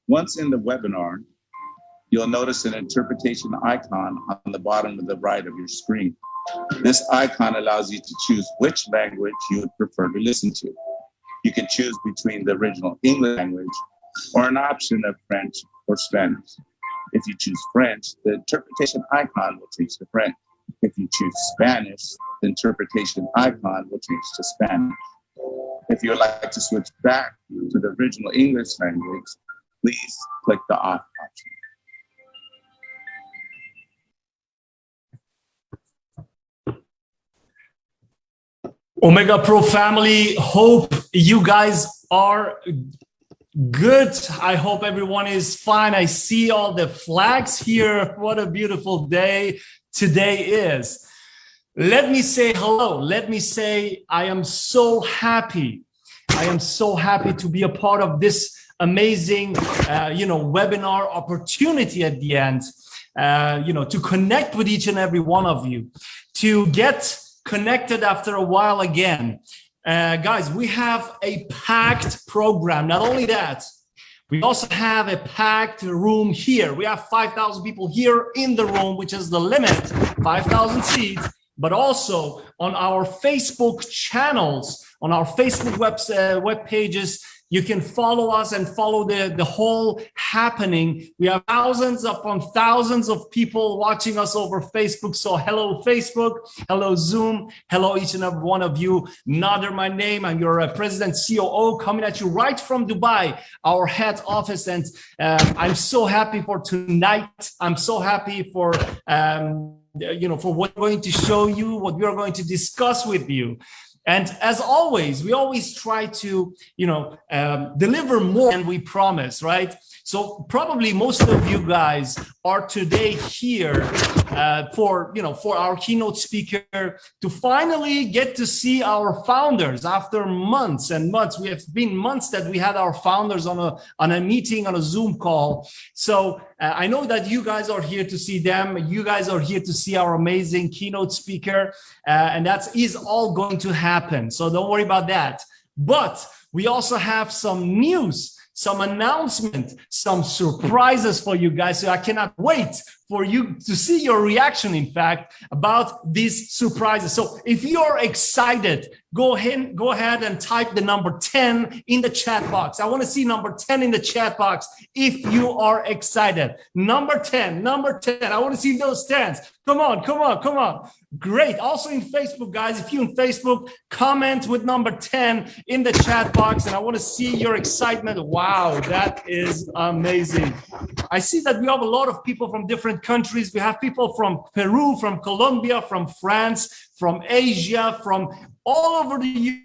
Once in the webinar, you'll notice an interpretation icon on the bottom of the right of your screen. This icon allows you to choose which language you would prefer to listen to. You can choose between the original English language or an option of French or Spanish. If you choose French, the interpretation icon will change to French. If you choose Spanish, the interpretation icon will change to Spanish. If you would like to switch back to the original English language, please click the off option. Omegapro family, hope you guys are good. I hope everyone is fine. I see all the flags here. What a beautiful day today is. Let me say hello. Let me say I am so happy. I am so happy to be a part of this amazing, webinar opportunity at the end, to connect with each and every one of you, to get connected after a while again. Guys, we have a packed program. Not only that, we also have a packed room here. We have 5,000 people here in the room, which is the limit, 5,000 seats, but also on our Facebook channels, on our Facebook web pages. You can follow us and follow the whole happening. We have thousands upon thousands of people watching us over Facebook. So hello, Facebook. Hello, Zoom. Hello, each and every one of you. Nader, my name. I'm your President COO coming at you right from Dubai, our head office. And I'm so happy for tonight. I'm so happy for for what we're going to show you, what we are going to discuss with you. And as always, we always try to, deliver more than we promise, right? So probably most of you guys are today here for our keynote speaker to finally get to see our founders after months and months. We have been months that we had our founders on a meeting, on a Zoom call. So I know that you guys are here to see them. You guys are here to see our amazing keynote speaker, and that is all going to happen. So don't worry about that. But we also have some news, some announcement, some surprises for you guys. So I cannot wait for you to see your reaction, in fact, about these surprises. So if you're excited, go ahead and type the number 10 in the chat box. I want to see number 10 in the chat box if you are excited. Number 10. I want to see those 10s. Come on. Great. Also in Facebook, guys, if you're in Facebook, comment with number 10 in the chat box. And I want to see your excitement. Wow, that is amazing. I see that we have a lot of people from different countries. We have people from Peru, from Colombia, from France, from Asia, from all over the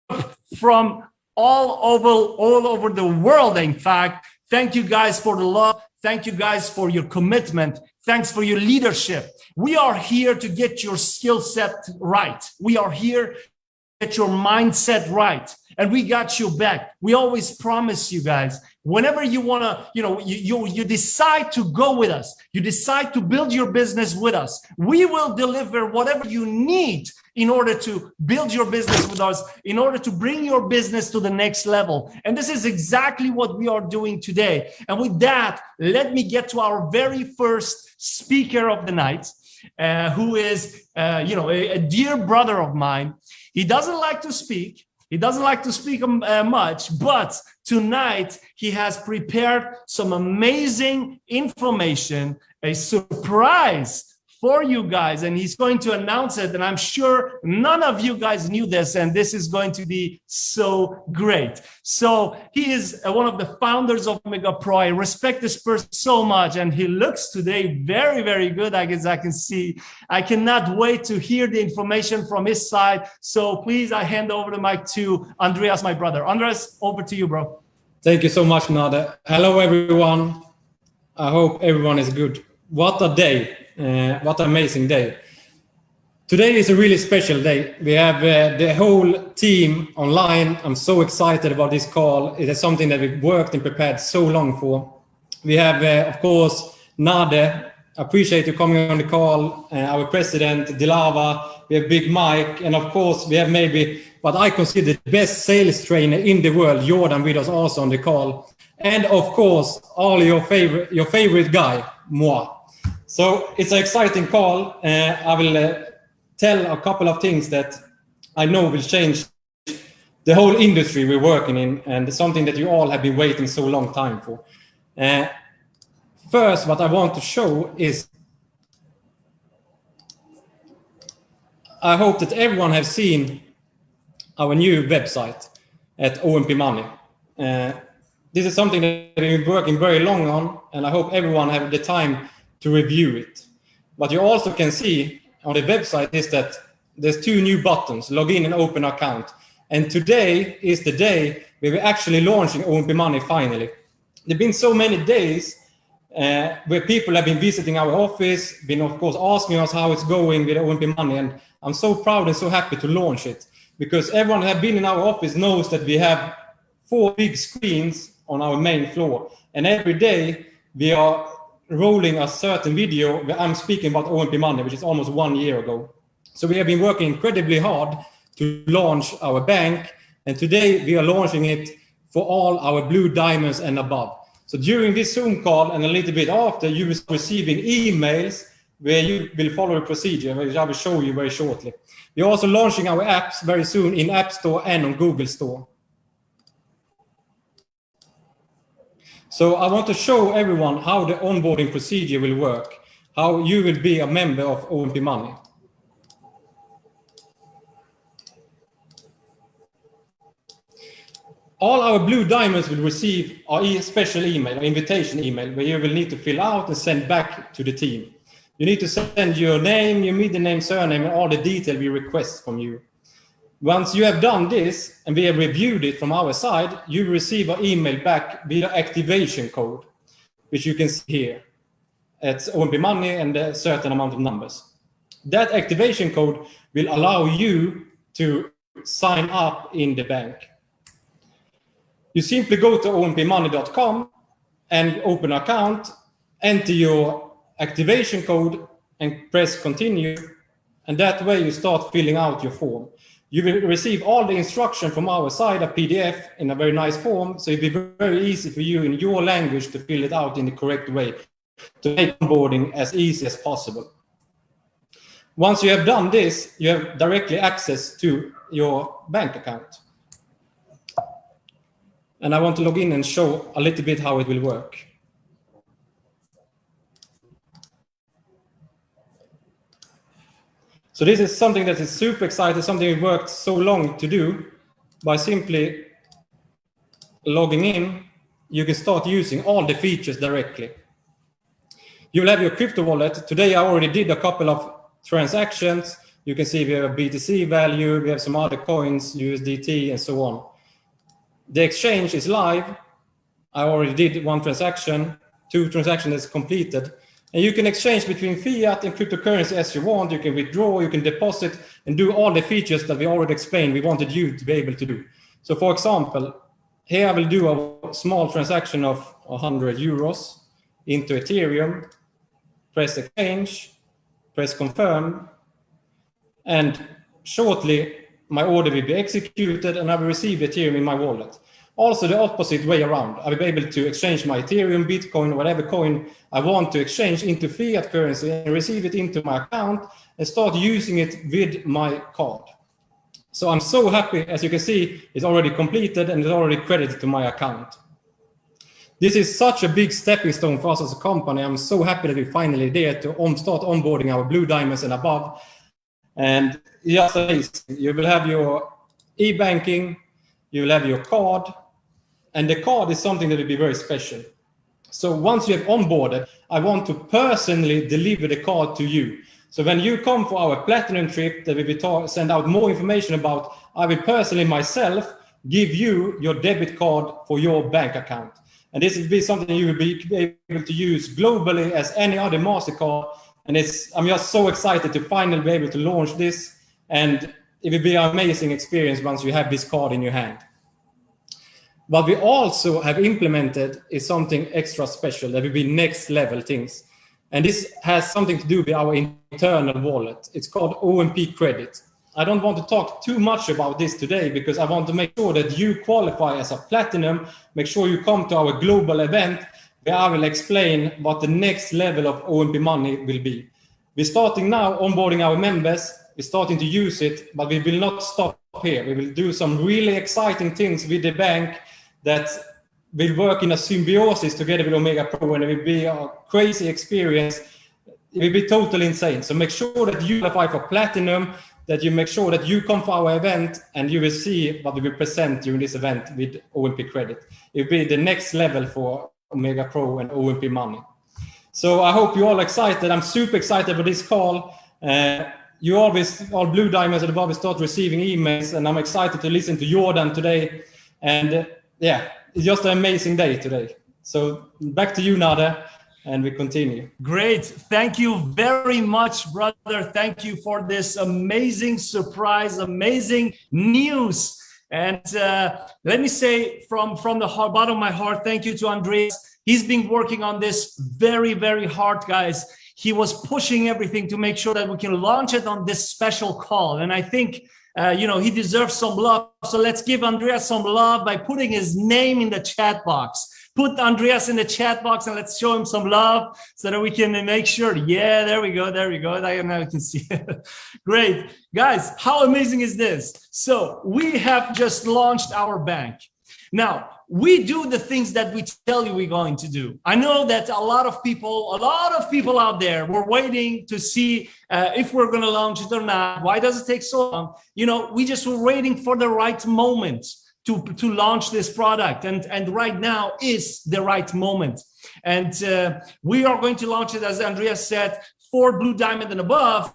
Europe, from all over the world, in fact. Thank you guys for the love. Thank you guys for your commitment. Thanks for your leadership. We are here to get your skill set right. We are here to get your mindset right. And we got you back. We always promise you guys, whenever you want to, you decide to go with us, you decide to build your business with us, we will deliver whatever you need in order to build your business with us, in order to bring your business to the next level. And this is exactly what we are doing today. And with that, let me get to our very first speaker of the night, who is, a dear brother of mine. He doesn't like to speak. He doesn't like to speak much, but tonight he has prepared some amazing information, a surprise for you guys, and he's going to announce it. And I'm sure none of you guys knew this, and this is going to be so great. So he is one of the founders of Omegapro. I respect this person so much, and he looks today very, very good. I guess I can see. I cannot wait to hear the information from his side. So please, I hand over the mic to Andreas, my brother. Andreas, over to you, bro. Thank you so much, Nade. Hello, everyone. I hope everyone is good. What a day. What an amazing day. Today is a really special day. We have the whole team online. I'm so excited about this call. It is something that we've worked and prepared so long for. We have, of course, Nade. Appreciate you coming on the call. Our president, Dilava. We have Big Mike. And of course, we have maybe what I consider the best sales trainer in the world, Jordan, with us also on the call. And of course, all your favorite guy, moi. So it's an exciting call. I will tell a couple of things that I know will change the whole industry we're working in, and something that you all have been waiting so long time for. First, what I want to show is, I hope that everyone has seen our new website at OMP Money. This is something that we've been working very long on, and I hope everyone have the time to review it. What you also can see on the website is that there's two new buttons, log in and open account. And today is the day where we're actually launching OMP Money finally. There've been so many days where people have been visiting our office, been of course asking us how it's going with OMP Money, and I'm so proud and so happy to launch it, because everyone who have been in our office knows that we have 4 big screens on our main floor, and every day we are rolling a certain video where I'm speaking about OMP Money, which is almost 1 year ago. So we have been working incredibly hard to launch our bank, and today we are launching it for all our blue diamonds and above. So during this Zoom call and a little bit after, you will be receiving emails where you will follow the procedure, which I will show you very shortly. We're also launching our apps very soon in App Store and on Google Store. So I want to show everyone how the onboarding procedure will work, how you will be a member of OMP Money. All our blue diamonds will receive a special email, an invitation email, where you will need to fill out and send back to the team. You need to send your name, your middle name, surname, and all the detail we request from you. Once you have done this and we have reviewed it from our side, you receive an email back with an activation code, which you can see here. It's OMP money and a certain amount of numbers. That activation code will allow you to sign up in the bank. You simply go to ompmoney.com and open an account, enter your activation code and press continue. And that way you start filling out your form. You will receive all the instruction from our side, a PDF in a very nice form. So it'll be very easy for you in your language to fill it out in the correct way, to make onboarding as easy as possible. Once you have done this, you have directly access to your bank account. And I want to log in and show a little bit how it will work. So this is something that is super exciting, something we worked so long to do. By simply logging in, you can start using all the features directly. You'll have your crypto wallet. Today I already did a couple of transactions. You can see we have a BTC value, we have some other coins, USDT, and so on. The exchange is live. I already did one transaction, 2 transactions is completed. And you can exchange between fiat and cryptocurrency as you want. You can withdraw, you can deposit, and do all the features that we already explained we wanted you to be able to do. So for example, here I will do a small transaction of 100 euros into Ethereum, press exchange, press confirm, and shortly my order will be executed and I will receive Ethereum in my wallet. Also the opposite way around. I will be able to exchange my Ethereum, Bitcoin, whatever coin I want to exchange into fiat currency and receive it into my account and start using it with my card. So I'm so happy, as you can see, it's already completed and it's already credited to my account. This is such a big stepping stone for us as a company. I'm so happy that we're finally there to start onboarding our blue diamonds and above. And just amazing. You will have your e-banking, you will have your card, and the card is something that will be very special. So once you have onboarded, I want to personally deliver the card to you. So when you come for our platinum trip that we will send out more information about, I will personally myself give you your debit card for your bank account. And this will be something you will be able to use globally as any other MasterCard. And I'm just so excited to finally be able to launch this. And it will be an amazing experience once you have this card in your hand. What we also have implemented is something extra special that will be next level things. And this has something to do with our internal wallet. It's called OMP Credit. I don't want to talk too much about this today because I want to make sure that you qualify as a platinum. Make sure you come to our global event where I will explain what the next level of OMP money will be. We're starting now onboarding our members. We're starting to use it, but we will not stop here. We will do some really exciting things with the bank that will work in a symbiosis together with Omegapro, and it will be a crazy experience. It will be totally insane. So make sure that you qualify for platinum, that you make sure that you come for our event and you will see what we will present during this event with OMP Credit. It will be the next level for Omegapro and OMP Money. So I hope you're all excited. I'm super excited for this call. You always, all blue diamonds at the bottom, start receiving emails, and I'm excited to listen to Jordan today. And yeah, it's just an amazing day today. So back to you, Nada, and we continue. Great. Thank you very much, brother. Thank you for this amazing surprise, amazing news. And let me say from the bottom of my heart, thank you to Andreas. He's been working on this very, very hard, guys. He was pushing everything to make sure that we can launch it on this special call. And I think, he deserves some love. So let's give Andreas some love by putting his name in the chat box. Put Andreas in the chat box and let's show him some love so that we can make sure. Yeah, there we go. There we go. Now you can see it. Great. Guys, how amazing is this? So we have just launched our bank. Now, we do the things that we tell you we're going to do. I know that a lot of people out there were waiting to see if we're going to launch it or not. Why does it take so long? We just were waiting for the right moment to launch this product. And right now is the right moment. And we are going to launch it, as Andreas said, for Blue Diamond and above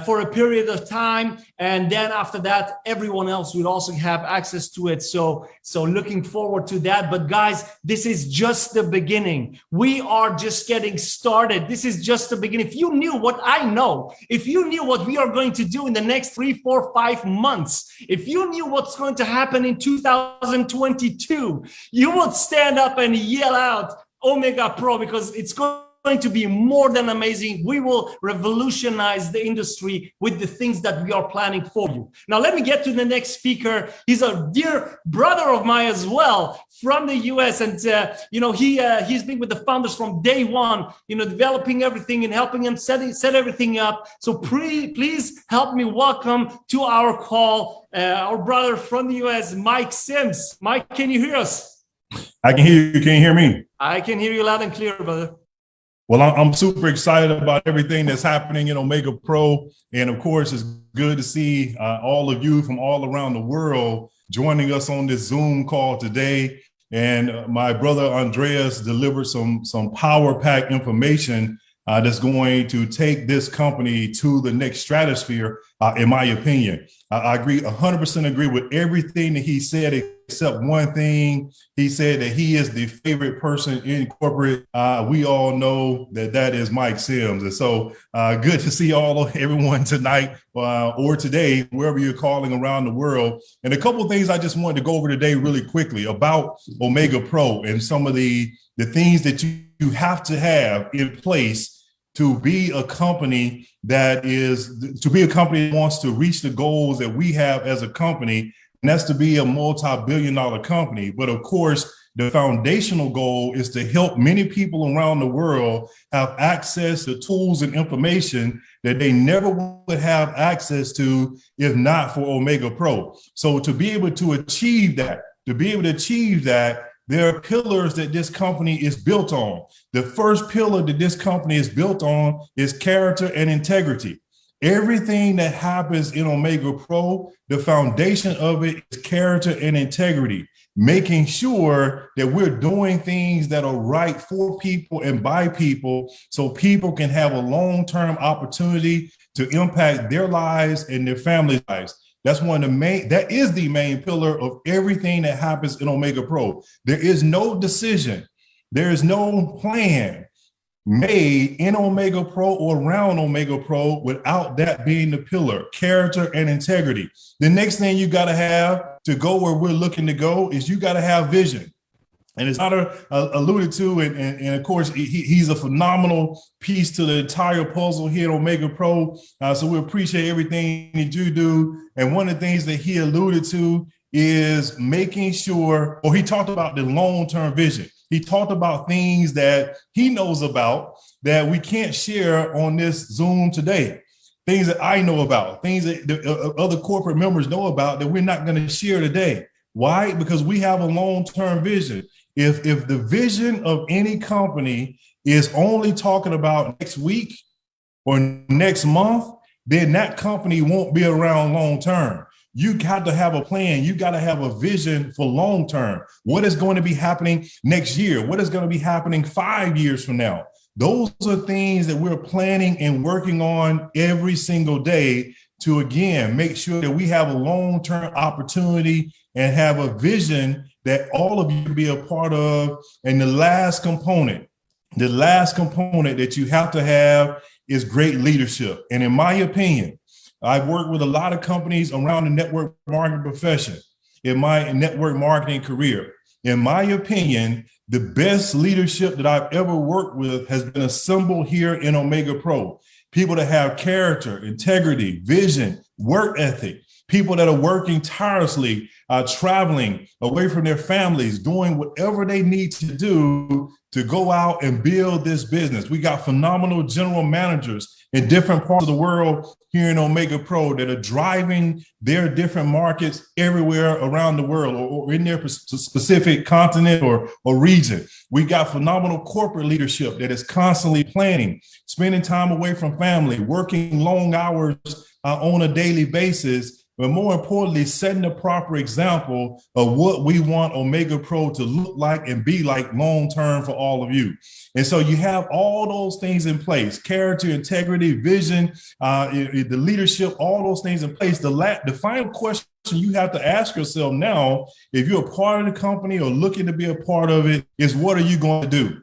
for a period of time. And then after that, everyone else will also have access to it. So looking forward to that. But guys, this is just the beginning. We are just getting started. This is just the beginning. If you knew what I know, if you knew what we are going to do in the next 3, 4, 5 months, if you knew what's going to happen in 2022, you would stand up and yell out Omegapro, because it's going to be more than amazing. We will revolutionize the industry with the things that we are planning for you. Now, let me get to the next speaker. He's a dear brother of mine as well from the US. And, he's been with the founders from day one, developing everything and helping them set everything up. So please help me welcome to our call, our brother from the US, Mike Sims. Mike, can you hear us? I can hear you. Can you hear me? I can hear you loud and clear, brother. Well, I'm super excited about everything that's happening in Omegapro. And of course, it's good to see all of you from all around the world joining us on this Zoom call today. And my brother Andreas delivered some power-packed information that's going to take this company to the next stratosphere, in my opinion. I 100% agree with everything that he said, except one thing. He said that he is the favorite person in corporate. We all know that is Mike Sims. And so good to see everyone tonight or today, wherever you're calling around the world. And a couple of things I just wanted to go over today really quickly about Omegapro and some of the things that you have to have in place to be a company that wants to reach the goals that we have as a company, and that's to be a multi-billion-dollar company. But of course, the foundational goal is to help many people around the world have access to tools and information that they never would have access to if not for Omegapro. So to be able to achieve that, there are pillars that this company is built on. The first pillar that this company is built on is character and integrity. Everything that happens in Omegapro, the foundation of it is character and integrity, making sure that we're doing things that are right for people and by people so people can have a long-term opportunity to impact their lives and their families' lives. That is the main pillar of everything that happens in Omegapro. There is no decision, there is no plan made in Omegapro or around Omegapro without that being the pillar, character and integrity. The next thing you got to have to go where we're looking to go is you got to have vision. And it's not alluded to, and of course, he's a phenomenal piece to the entire puzzle here at Omegapro. So we appreciate everything that you do. And one of the things that he alluded to is making sure, or he talked about the long-term vision. He talked about things that he knows about that we can't share on this Zoom today. Things that I know about, things that other corporate members know about that we're not going to share today. Why? Because we have a long-term vision. If the vision of any company is only talking about next week or next month, then that company won't be around long-term. You got to have a plan. You got to have a vision for long-term. What is going to be happening next year? What is going to be happening 5 years from now? Those are things that we're planning and working on every single day to, again, make sure that we have a long-term opportunity and have a vision that all of you can be a part of. And the last component that you have to have is great leadership. And in my opinion, I've worked with a lot of companies around the network marketing profession in my network marketing career. In my opinion, the best leadership that I've ever worked with has been assembled here in Omegapro. People that have character, integrity, vision, work ethic, people that are working tirelessly, traveling away from their families, doing whatever they need to do to go out and build this business. We got phenomenal general managers in different parts of the world here in Omegapro that are driving their different markets everywhere around the world or in their specific continent or region. We got phenomenal corporate leadership that is constantly planning, spending time away from family, working long hours on a daily basis but more importantly, setting the proper example of what we want Omegapro to look like and be like long-term for all of you. And so you have all those things in place: character, integrity, vision, the leadership, all those things in place. The final question you have to ask yourself now, if you're a part of the company or looking to be a part of it, is what are you going to do?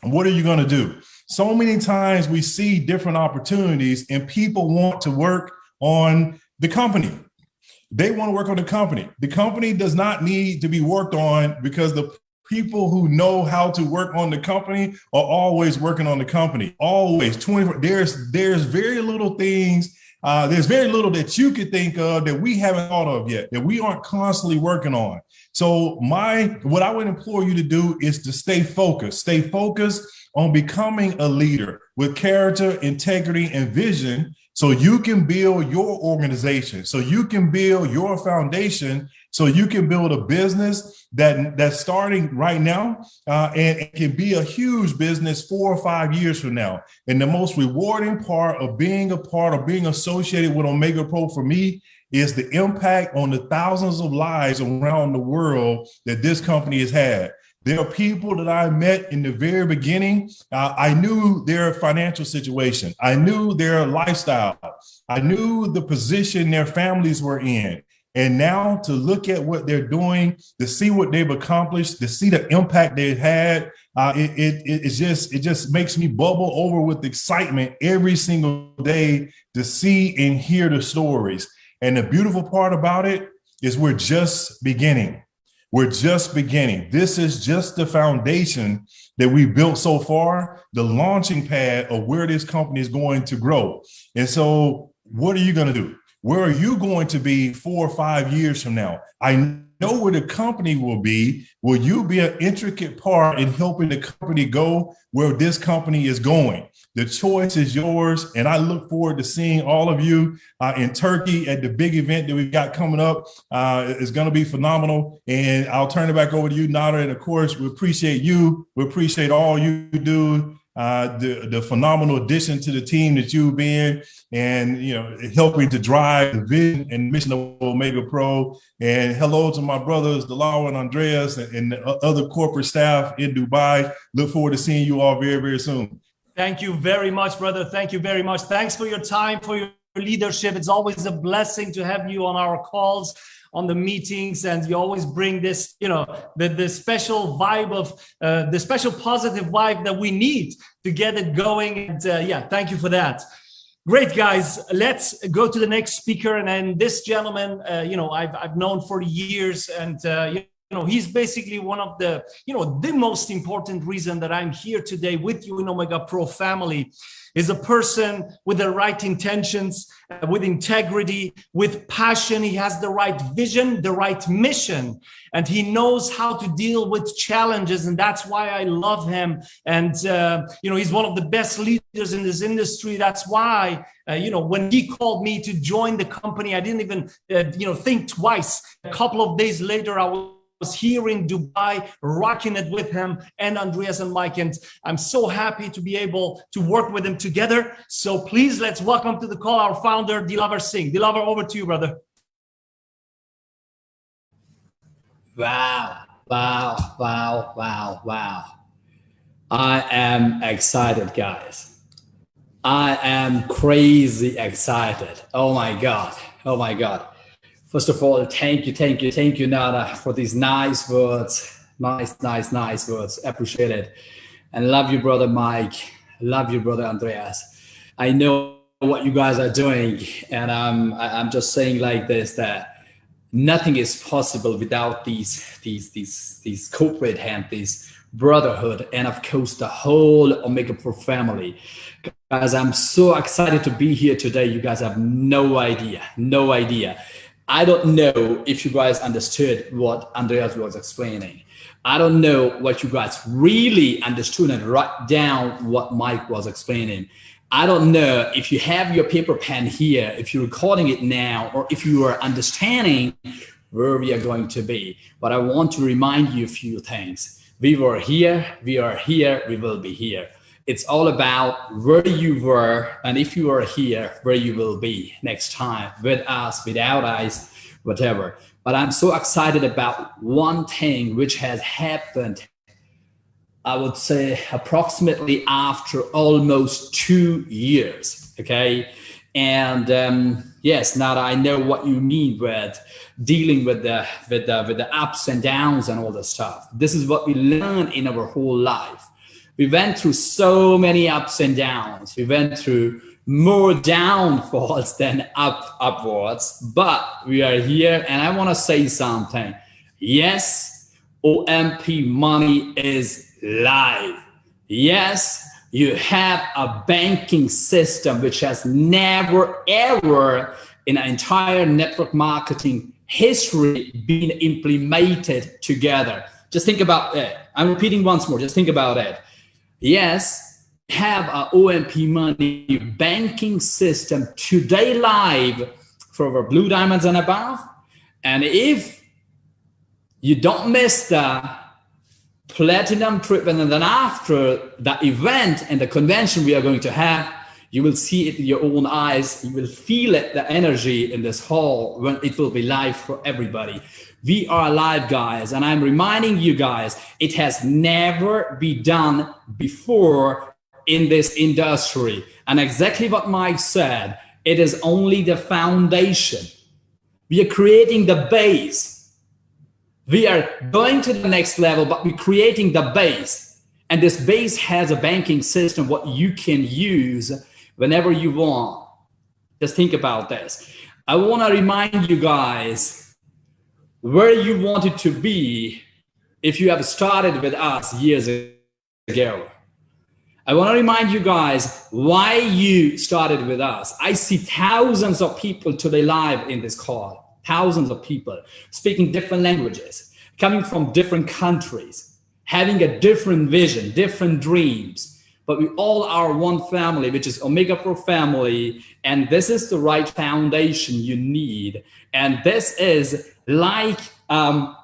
What are you going to do? So many times we see different opportunities and people want to work on the company. They want to work on the company. The company does not need to be worked on, because the people who know how to work on the company are always working on the company. Always 24. There's very little things. There's very little that you could think of that we haven't thought of yet, that we aren't constantly working on. So what I would implore you to do is to stay focused. Stay focused on becoming a leader with character, integrity, and vision, so you can build your organization, so you can build your foundation, so you can build a business that's starting right now and it can be a huge business 4 or 5 years from now. And the most rewarding part of being associated with Omegapro for me is the impact on the thousands of lives around the world that this company has had. There are people that I met in the very beginning. I knew their financial situation. I knew their lifestyle. I knew the position their families were in. And now to look at what they're doing, to see what they've accomplished, to see the impact they've had, it just makes me bubble over with excitement every single day to see and hear the stories. And the beautiful part about it is we're just beginning. We're just beginning. This is just the foundation that we built so far, the launching pad of where this company is going to grow. And so what are you going to do? Where are you going to be 4 or 5 years from now? I know where the company will be. Will you be an intricate part in helping the company go where this company is going? The choice is yours. And I look forward to seeing all of you in Turkey at the big event that we've got coming up. It's going to be phenomenal. And I'll turn it back over to you, Nada. And of course, we appreciate you. We appreciate all you do. The phenomenal addition to the team that you've been, and helping to drive the vision and mission of Omegapro. And hello to my brothers, Delaro and Andreas, and the other corporate staff in Dubai. Look forward to seeing you all very, very soon. Thank you very much, brother. Thank you very much. Thanks for your time, for your leadership. It's always a blessing to have you on our calls, on the meetings, and you always bring this, the special vibe of the special positive vibe that we need to get it going. And thank you for that. Great, guys. Let's go to the next speaker. And then this gentleman, I've known for years, and he's basically one of the, the most important reason that I'm here today with you in Omegapro family. Is a person with the right intentions, with integrity, with passion. He has the right vision, the right mission, and he knows how to deal with challenges. And that's why I love him. And, he's one of the best leaders in this industry. That's why, when he called me to join the company, I didn't even, think twice. A couple of days later, I was here in Dubai, rocking it with him and Andreas and Mike. And I'm so happy to be able to work with them together. So please, let's welcome to the call our founder, Dilaver Singh. Dilaver, over to you, brother. Wow. I am excited, guys. I am crazy excited. Oh my God. First of all, thank you, Nada, for these nice words. Nice words. Appreciate it. And love you, brother Mike. Love you, brother Andreas. I know what you guys are doing. And I'm just saying like this, that nothing is possible without these corporate hand, this brotherhood, and of course, the whole Omegapro family. Guys, I'm so excited to be here today. You guys have no idea. I don't know if you guys understood what Andreas was explaining. I don't know what you guys really understood and write down what Mike was explaining. I don't know if you have your paper pen here, if you're recording it now, or if you are understanding where we are going to be. But I want to remind you a few things. We were here, we are here, we will be here. It's all about where you were, and if you are here, where you will be next time, with us, without us, whatever. But I'm so excited about one thing which has happened, I would say approximately after almost 2 years, okay? And yes, now that I know what you mean with dealing with the ups and downs and all the stuff. This is what we learn in our whole life. We went through so many ups and downs. We went through more downfalls than upwards, but we are here, and I want to say something. Yes, OMP money is live. Yes, you have a banking system which has never ever in an entire network marketing history been implemented together. Just think about it. I'm repeating once more. Just think about it. Yes, have a OMP money banking system today live for our blue diamonds and above. And if you don't miss the platinum trip, and then after the event and the convention we are going to have, you will see it in your own eyes. You will feel it, the energy in this hall, when it will be live for everybody. We are live, guys, and I'm reminding you guys, it has never been done before in this industry. And exactly what Mike said, it is only the foundation. We are creating the base. We are going to the next level, but we're creating the base. And this base has a banking system, what you can use whenever you want. Just think about this. I want to remind you guys where you wanted to be if you have started with us years ago. I want to remind you guys why you started with us. I see thousands of people today live in this call, thousands of people speaking different languages, coming from different countries, having a different vision, different dreams. But we all are one family, which is Omegapro family. And this is the right foundation you need. And this is like a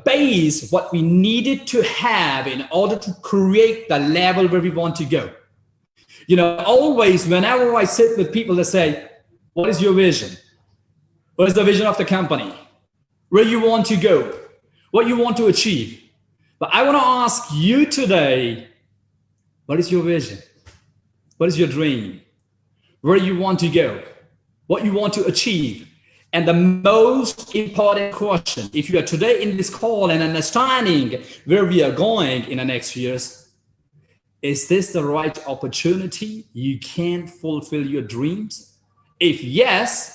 base, what we needed to have in order to create the level where we want to go. You know, always, whenever I sit with people that say, what is your vision? What is the vision of the company? Where you want to go? What you want to achieve? But I want to ask you today, what is your vision? What is your dream? Where you want to go? What you want to achieve? And the most important question, if you are today in this call and understanding where we are going in the next years, is this the right opportunity? You can fulfill your dreams? If yes,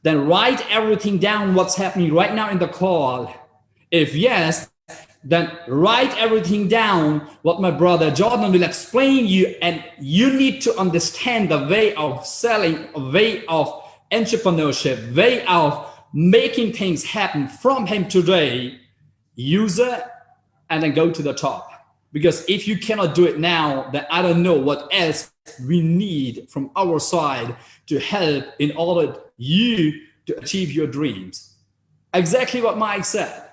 then write everything down what's happening right now in the call. If yes, then write everything down what my brother Jordan will explain you, and you need to understand the way of selling, a way of entrepreneurship, way of making things happen from him today. Use it and then go to the top. Because if you cannot do it now, then I don't know what else we need from our side to help in order you to achieve your dreams. Exactly what Mike said.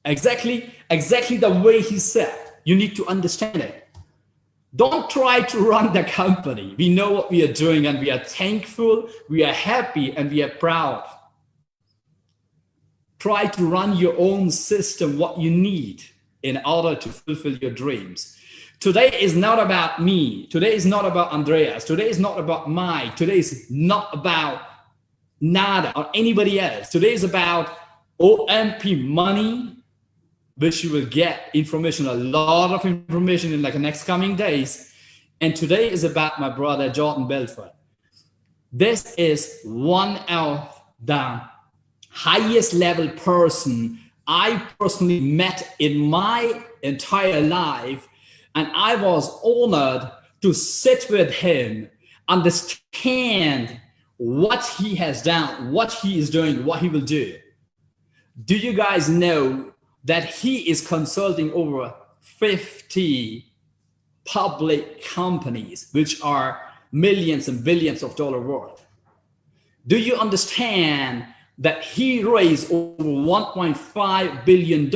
Exactly the way he said. You need to understand it. Don't try to run the company. We know what we are doing, and we are thankful, we are happy, and we are proud. Try to run your own system, what you need in order to fulfill your dreams. Today is not about me. Today is not about Andreas. Today is not about Mike. Today is not about Nada or anybody else. Today is about OMP money, which you will get information, a lot of information in like the next coming days. And today is about my brother, Jordan Belfort. This is one of the highest level person I personally met in my entire life. And I was honored to sit with him, understand what he has done, what he is doing, what he will do. Do you guys know that he is consulting over 50 public companies, which are millions and billions of dollars worth? Do you understand that he raised over $1.5 billion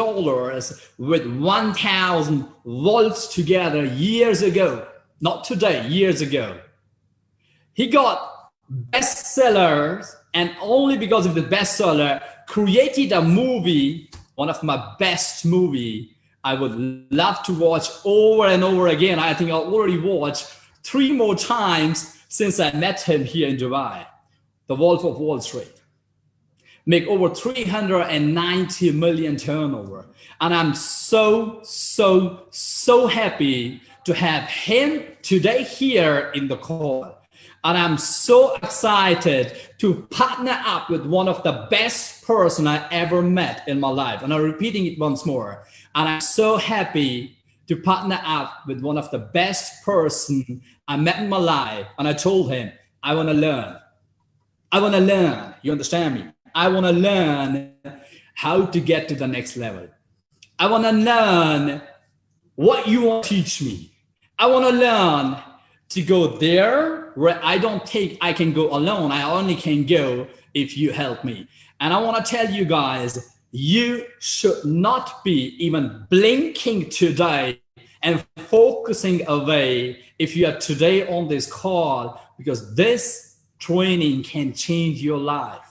with 1,000 wolves together years ago. Not today, years ago. He got bestsellers, and only because of the bestseller, created a movie, one of my best movie I would love to watch over and over again. I think I already watched 3 more times since I met him here in Dubai. The Wolf of Wall Street. Make over 390 million turnover. And I'm so happy to have him today here in the call. And I'm so excited to partner up with one of the best person I ever met in my life. And I'm repeating it once more. And I'm so happy to partner up with one of the best person I met in my life. And I told him, I want to learn. I want to learn. You understand me? I want to learn how to get to the next level. I want to learn what you want to teach me. I want to learn to go there where I don't think I can go alone. I only can go if you help me. And I want to tell you guys, you should not be even blinking today and focusing away if you are today on this call, because this training can change your life.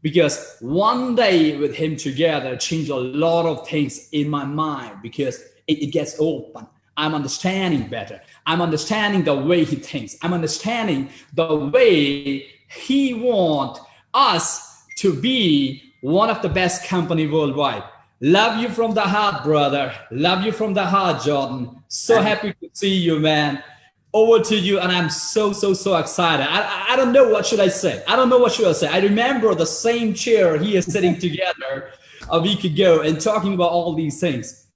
Because one day with him together changed a lot of things in my mind, because it gets open. I'm understanding better. I'm understanding the way he thinks. I'm understanding the way he wants us to be one of the best company worldwide. Love you from the heart, brother. Love you from the heart, Jordan. So happy to see you, man. Over to you, and I'm so excited. I don't know what should I say. I don't know what should I say. I remember the same chair he is sitting together a week ago and talking about all these things.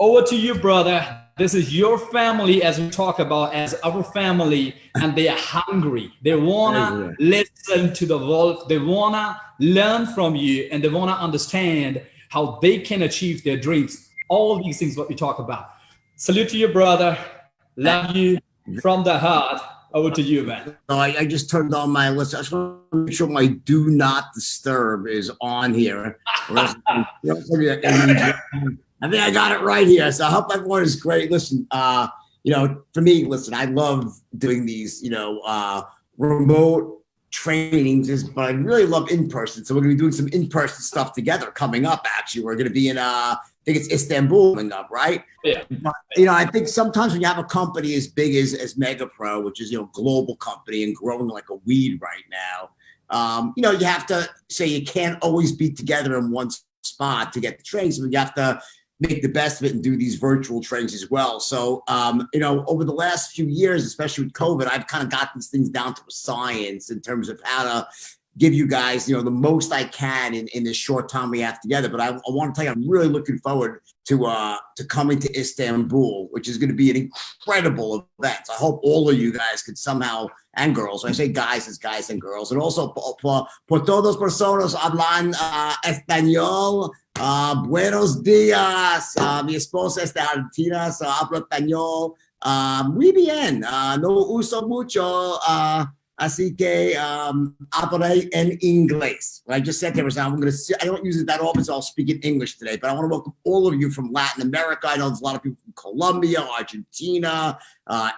Over to you, brother. This is your family, as we talk about, as our family, and they are hungry. They wanna listen to the Wolf. They wanna learn from you, and they wanna understand how they can achieve their dreams. All these things what we talk about. Salute to you, brother. Love you. From the heart, over to you, man. I just turned on my list. I just want to make sure my do not disturb is on here. I think I got it right here. So I hope everyone is great. Listen, for me, I love doing these, remote trainings, but I really love in person. So we're going to be doing some in-person stuff together coming up. Actually, we're going to be in I think it's Istanbul coming up, right? Yeah. But, I think sometimes when you have a company as big as Omegapro, which is, global company and growing like a weed right now, you have to say you can't always be together in one spot to get the trainings. So you have to make the best of it and do these virtual trainings as well. So, over the last few years, especially with COVID, I've kind of got these things down to a science in terms of how to give you guys, the most I can in this short time we have together. But I want to tell you, I'm really looking forward to coming to Istanbul, which is going to be an incredible event. I hope all of you guys could somehow, and girls, when I say guys, it's guys and girls. And also, por todos personas hablan español, buenos días. Mi esposa es de Argentina, so hablo español. Muy bien. No uso mucho. Así que hablaré en inglés. What I just said there was, I don't use it that often, so I'll speak in English today. But I want to welcome all of you from Latin America. I know there's a lot of people from Colombia, Argentina,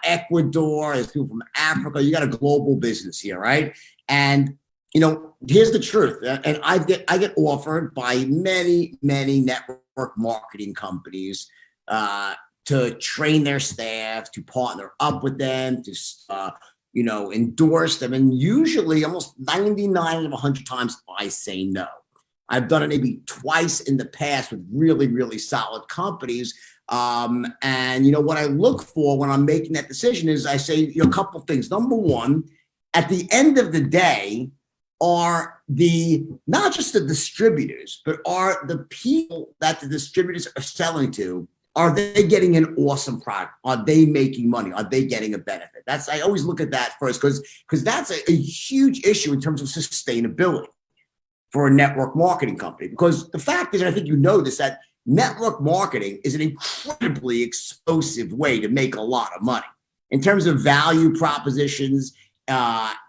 Ecuador. There's people from Africa. You got a global business here, right? And here's the truth. And I get offered by many network marketing companies to train their staff, to partner up with them, to endorse them. And usually almost 99 out of 100 times I say no. I've done it maybe twice in the past with really solid companies. And what I look for when I'm making that decision is I say a couple of things. Number one, at the end of the day, are not just the distributors, but are the people that the distributors are selling to, are they getting an awesome product? Are they making money? Are they getting a benefit? I always look at that first because that's a huge issue in terms of sustainability for a network marketing company. Because the fact is, and I think you know this, that network marketing is an incredibly explosive way to make a lot of money in terms of value propositions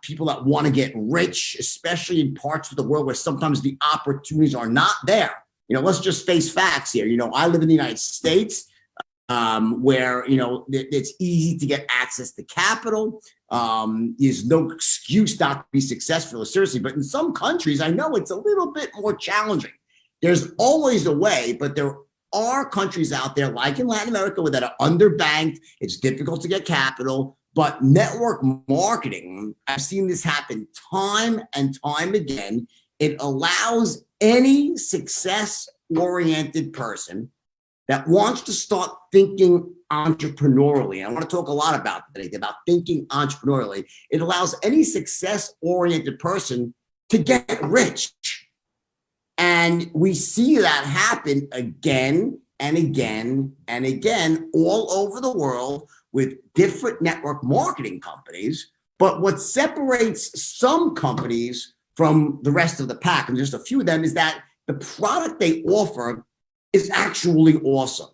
people that want to get rich, especially in parts of the world where sometimes the opportunities are not there. Let's just face facts here. I live in the United States, where, it's easy to get access to capital. There's no excuse not to be successful, seriously. But in some countries, I know it's a little bit more challenging. There's always a way, but there are countries out there, like in Latin America, that are underbanked. It's difficult to get capital. But network marketing, I've seen this happen time and time again. It allows any success-oriented person that wants to start thinking entrepreneurially. I want to talk a lot about today, about thinking entrepreneurially. It allows any success-oriented person to get rich. And we see that happen again and again and again all over the world with different network marketing companies. But what separates some companies from the rest of the pack, and just a few of them, is that the product they offer is actually awesome.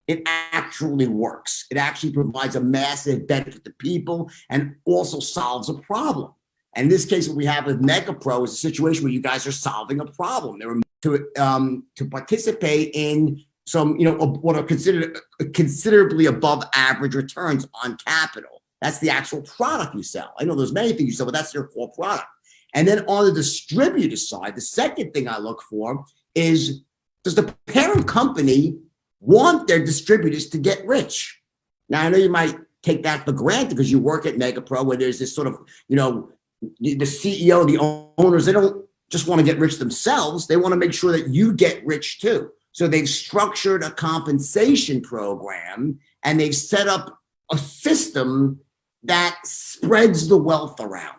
It actually works. It actually provides a massive benefit to people and also solves a problem. And in this case, what we have with Omegapro is a situation where you guys are solving a problem. They were to participate in some, what are considered considerably above average returns on capital. That's the actual product you sell. I know there's many things you sell, but that's your core product. And then on the distributor side, the second thing I look for is, does the parent company want their distributors to get rich? Now, I know you might take that for granted because you work at Omegapro, where there's this sort of, the CEO, the owners, they don't just want to get rich themselves. They want to make sure that you get rich too. So they've structured a compensation program and they've set up a system that spreads the wealth around.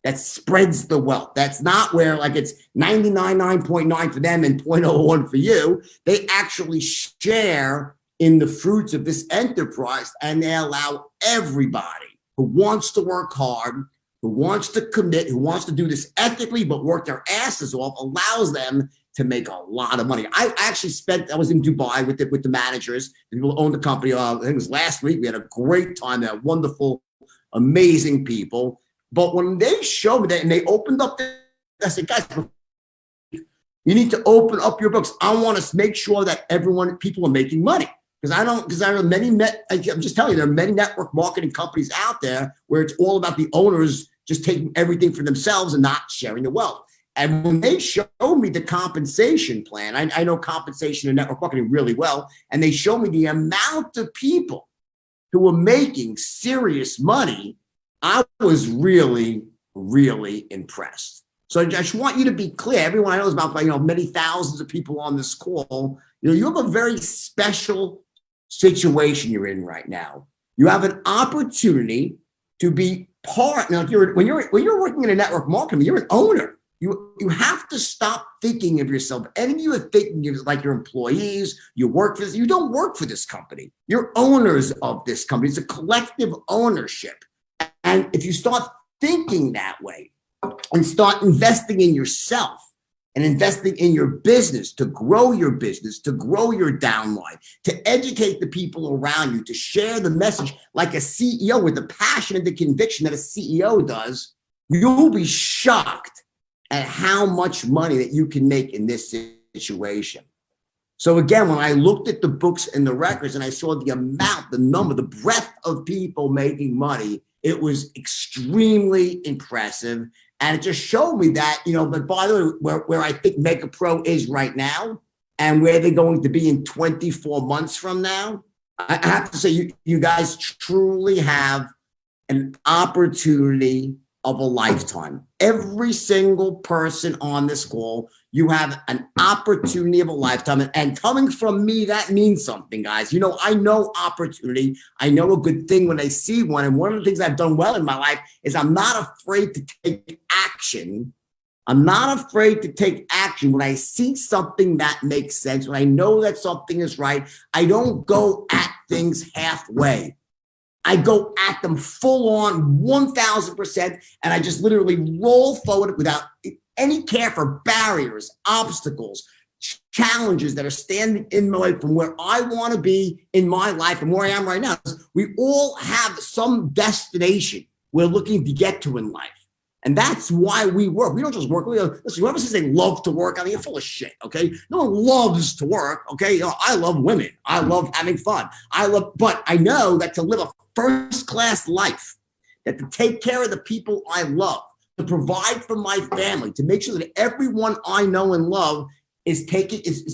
That's not where like it's 99.9 for them and 0.01 for you. They actually share in the fruits of this enterprise, and they allow everybody who wants to work hard, who wants to commit, who wants to do this ethically, but work their asses off, allows them to make a lot of money. I was in Dubai with the managers, the people who own the company. I think it was last week. We had a great time there, wonderful, amazing people. But when they showed me that and they opened up, I said, guys, you need to open up your books. I want to make sure that people are making money. Because I'm just telling you, there are many network marketing companies out there where it's all about the owners just taking everything for themselves and not sharing the wealth. And when they showed me the compensation plan, I know compensation and network marketing really well, and they showed me the amount of people who were making serious money, I was really, really impressed. So I just want you to be clear. Everyone I know is about, many thousands of people on this call. You have a very special situation you're in right now. You have an opportunity to be part. Now, when you're working in a network marketing, you're an owner. You have to stop thinking of yourself. Any of you are thinking of like your employees, you work for this. You don't work for this company. You're owners of this company. It's a collective ownership. And if you start thinking that way and start investing in yourself and investing in your business to grow your business, to grow your downline, to educate the people around you, to share the message like a CEO with the passion and the conviction that a CEO does, you'll be shocked at how much money that you can make in this situation. So again, when I looked at the books and the records and I saw the amount, the number, the breadth of people making money, it was extremely impressive. And it just showed me that, but by the way, where I think Omegapro is right now and where they're going to be in 24 months from now, I have to say you guys truly have an opportunity of a lifetime. Every single person on this call, you have an opportunity of a lifetime. And coming from me, that means something, guys. I know opportunity. I know a good thing when I see one. And one of the things I've done well in my life is I'm not afraid to take action. I'm not afraid to take action when I see something that makes sense, when I know that something is right. I don't go at things halfway. I go at them full on 1,000%, and I just literally roll forward without any care for barriers, obstacles, challenges that are standing in my way from where I want to be in my life and where I am right now. We all have some destination. we're looking to get to in life. And that's why we work. We don't just work. Listen, whoever says they love to work, I mean, you're full of shit, okay? No one loves to work, okay? I love women. I love having fun. But I know that to live a first-class life, that to take care of the people I love, to provide for my family, to make sure that everyone I know and love is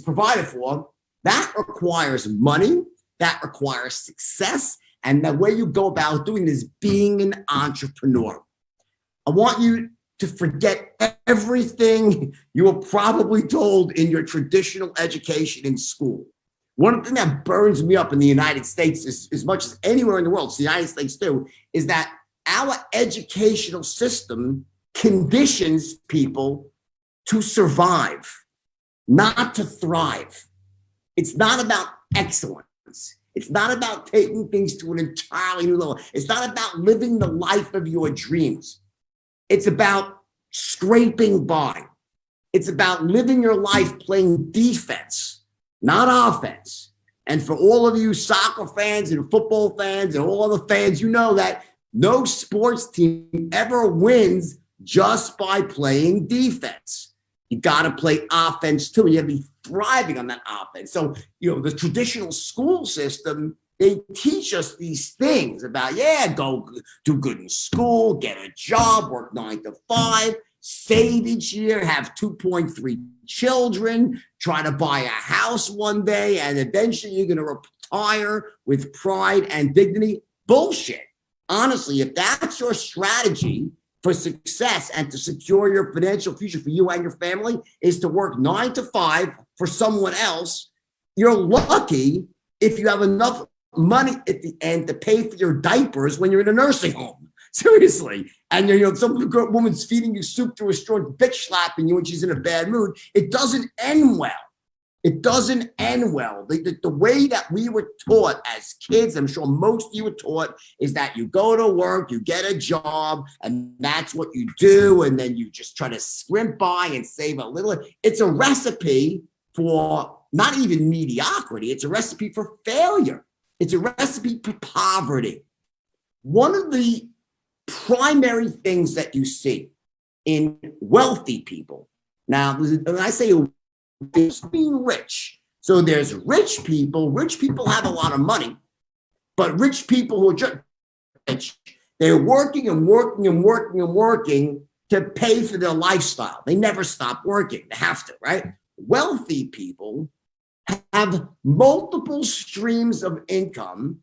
provided for, that requires money, that requires success, and the way you go about doing it is being an entrepreneur. I want you to forget everything you were probably told in your traditional education in school. One thing that burns me up in the United States, as much as anywhere in the world, it's the United States too, is that our educational system conditions people to survive, not to thrive. It's not about excellence. It's not about taking things to an entirely new level. It's not about living the life of your dreams. It's about scraping by. It's about living your life playing defense, not offense. And for all of you soccer fans and football fans and all other fans, you know that no sports team ever wins just by playing defense. You got to play offense too. You have to be thriving on that offense. So, the traditional school system, they teach us these things about, go do good in school, get a job, work 9 to 5, save each year, have 2.3 children, try to buy a house one day, and eventually you're going to retire with pride and dignity. Bullshit. Honestly, if that's your strategy for success and to secure your financial future for you and your family is to work 9 to 5 for someone else, you're lucky if you have enough money at the end to pay for your diapers when you're in a nursing home. Seriously. And some woman's feeding you soup through a straw, bitch slapping you when she's in a bad mood. It doesn't end well. It doesn't end well. The way that we were taught as kids, I'm sure most of you were taught, is that you go to work, you get a job, and that's what you do. And then you just try to scrimp by and save a little. It's a recipe for not even mediocrity. It's a recipe for failure. It's a recipe for poverty. One of the primary things that you see in wealthy people, now, when I say it's being rich. So there's rich people. Rich people have a lot of money, but rich people who are just rich, they're working and working and working and working to pay for their lifestyle. They never stop working. They have to, right? Wealthy people have multiple streams of income,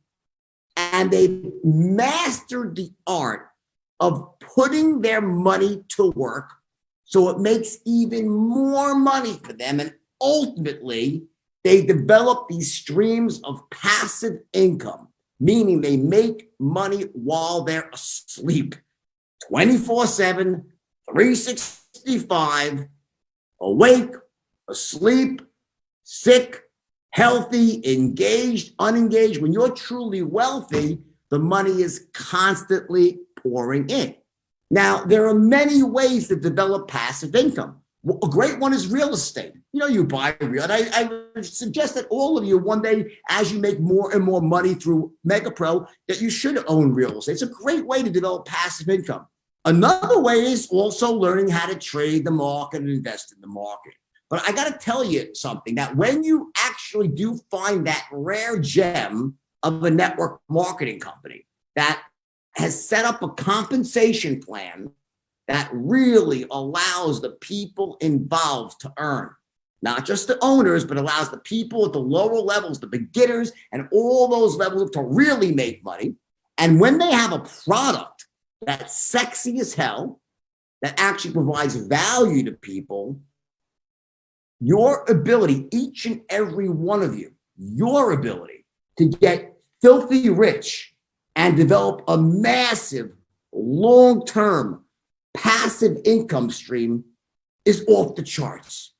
and they've mastered the art of putting their money to work so it makes even more money for them. And ultimately, they develop these streams of passive income, meaning they make money while they're asleep, 24/7, 365, awake, asleep, sick, healthy, engaged, unengaged. When you're truly wealthy, the money is constantly pouring in. Now, there are many ways to develop passive income. A great one is real estate. You buy real. And I suggest that all of you one day, as you make more and more money through Omegapro, that you should own real estate. It's a great way to develop passive income. Another way is also learning how to trade the market and invest in the market. But I got to tell you something, that when you actually do find that rare gem of a network marketing company that has set up a compensation plan that really allows the people involved to earn, not just the owners, but allows the people at the lower levels, the beginners, and all those levels to really make money. And when they have a product that's sexy as hell, that actually provides value to people, your ability, each and every one of you, your ability to get filthy rich and develop a massive, long-term, passive income stream is off the charts.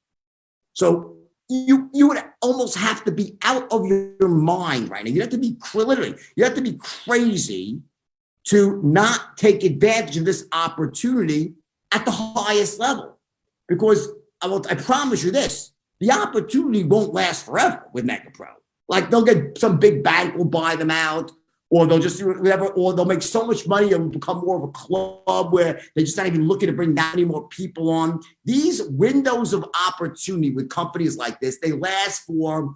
So you would almost have to be out of your mind right now. You have to be literally, you have to be crazy to not take advantage of this opportunity at the highest level. Because I promise you this, the opportunity won't last forever with Omegapro. Like they'll get some big bank will buy them out, or they'll just do whatever, or they'll make so much money it'll become more of a club where they're just not even looking to bring that many more people on. These windows of opportunity with companies like this, they last for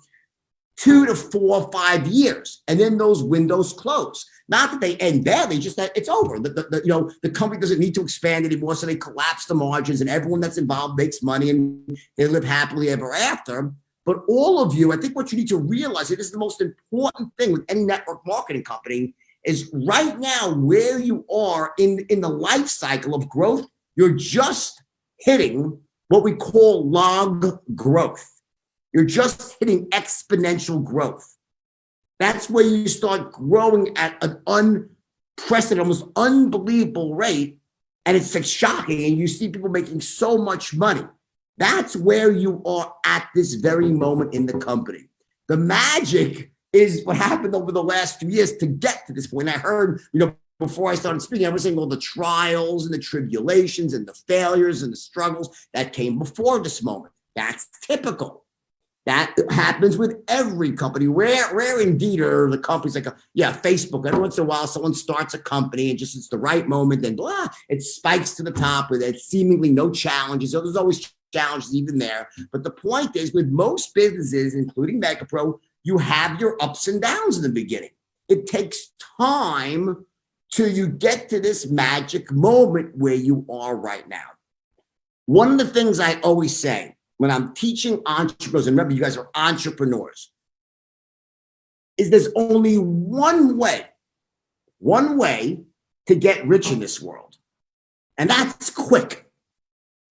2 to 4 or 5 years, and then those windows close. Not that they end badly, just that it's over. The company doesn't need to expand anymore, so they collapse the margins, and everyone that's involved makes money, and they live happily ever after. But all of you, I think what you need to realize, it is the most important thing with any network marketing company, is right now where you are in the life cycle of growth, you're just hitting what we call log growth. You're just hitting exponential growth. That's where you start growing at an unprecedented, almost unbelievable rate. And it's like shocking. And you see people making so much money. That's where you are at this very moment in the company. The magic is what happened over the last few years to get to this point. I heard, before I started speaking, I was saying all the trials and the tribulations and the failures and the struggles that came before this moment. That's typical. That happens with every company. Rare indeed are the companies like, Facebook. Every once in a while, someone starts a company and just it's the right moment, then it spikes to the top with seemingly no challenges. So there's always challenges even there. But the point is, with most businesses, including Omegapro, you have your ups and downs in the beginning. It takes time till you get to this magic moment where you are right now. One of the things I always say when I'm teaching entrepreneurs, and remember, you guys are entrepreneurs, is there's only one way to get rich in this world. And that's quick.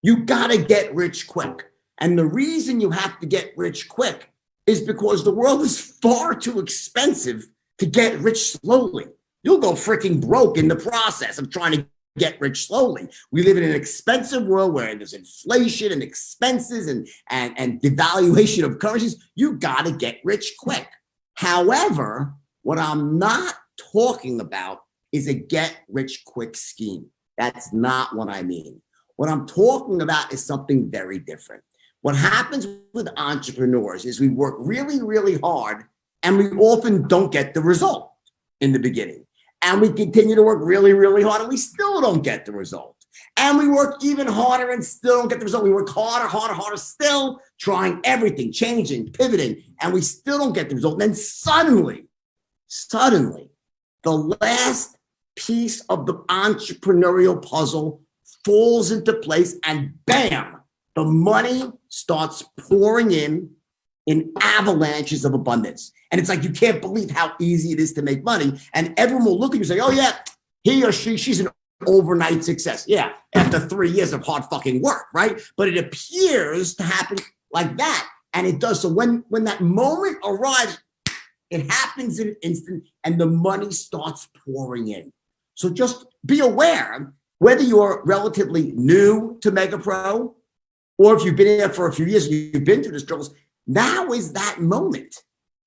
You got to get rich quick. And the reason you have to get rich quick is because the world is far too expensive to get rich slowly. You'll go freaking broke in the process of trying to get rich slowly. We live in an expensive world where there's inflation and expenses and devaluation of currencies. You got to get rich quick. However, what I'm not talking about is a get rich quick scheme. That's not what I mean. What I'm talking about is something very different. What happens with entrepreneurs is we work really, really hard, and we often don't get the result in the beginning. And we continue to work really, really hard, and we still don't get the result. And we work even harder and still don't get the result. We work harder, still trying everything, changing, pivoting, and we still don't get the result. And then suddenly, the last piece of the entrepreneurial puzzle falls into place, and bam, the money starts pouring in avalanches of abundance. And it's like, you can't believe how easy it is to make money. And everyone will look at you and say, oh yeah, he or she's an overnight success. Yeah, after 3 years of hard fucking work, right? But it appears to happen like that. And it does. So when that moment arrives, it happens in an instant and the money starts pouring in. So just be aware, whether you're relatively new to Omegapro, or if you've been in it for a few years and you've been through the struggles, now is that moment.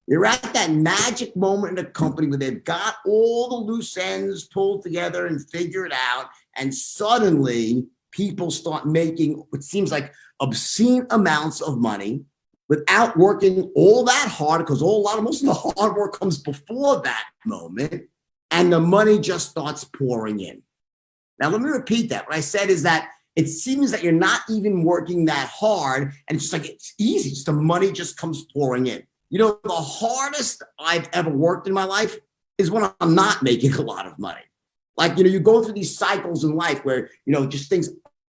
You're at that magic moment in a company where they've got all the loose ends pulled together and figured out, and suddenly people start making what seems like obscene amounts of money without working all that hard, because most of the hard work comes before that moment, and the money just starts pouring in. Now, let me repeat that. What I said is that it seems that you're not even working that hard, and it's just like, it's easy. Just the money just comes pouring in. The hardest I've ever worked in my life is when I'm not making a lot of money. Like, you go through these cycles in life where, just things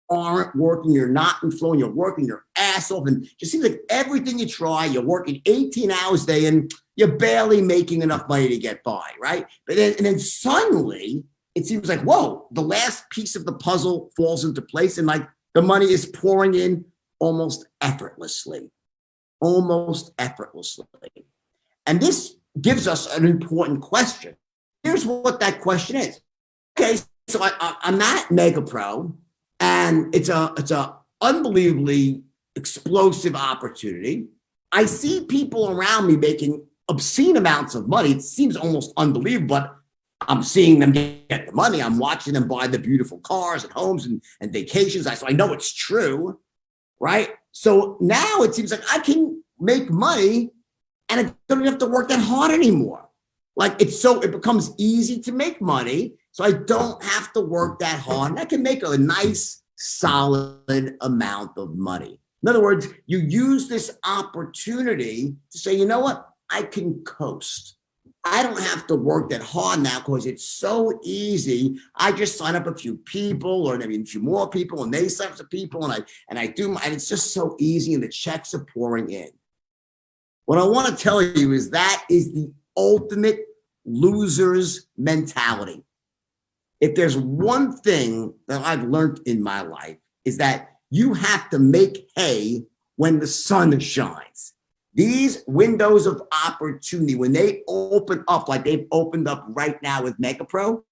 aren't working. You're not in flow, and you're working your ass off. And it just seems like everything you try, you're working 18 hours a day and you're barely making enough money to get by, right? But then suddenly it seems like, whoa, the last piece of the puzzle falls into place, and like the money is pouring in almost effortlessly. And this gives us an important question. Here's what that question is. Okay, so I'm at Omegapro, and it's a unbelievably explosive opportunity. I see people around me making obscene amounts of money. It seems almost unbelievable, but I'm seeing them get the money. I'm watching them buy the beautiful cars and homes and vacations. So I know it's true, right? So now it seems like I can make money and I don't have to work that hard anymore. Like it becomes easy to make money. So I don't have to work that hard. And I can make a nice, solid amount of money. In other words, you use this opportunity to say, you know what? I can coast. I don't have to work that hard now because it's so easy. I just sign up a few people, or maybe a few more people, and they sign up some people, and it's just so easy, and the checks are pouring in. What I want to tell you is that is the ultimate loser's mentality. If there's one thing that I've learned in my life, is that you have to make hay when the sun shines. These windows of opportunity, when they open up like they've opened up right now with Omegapro,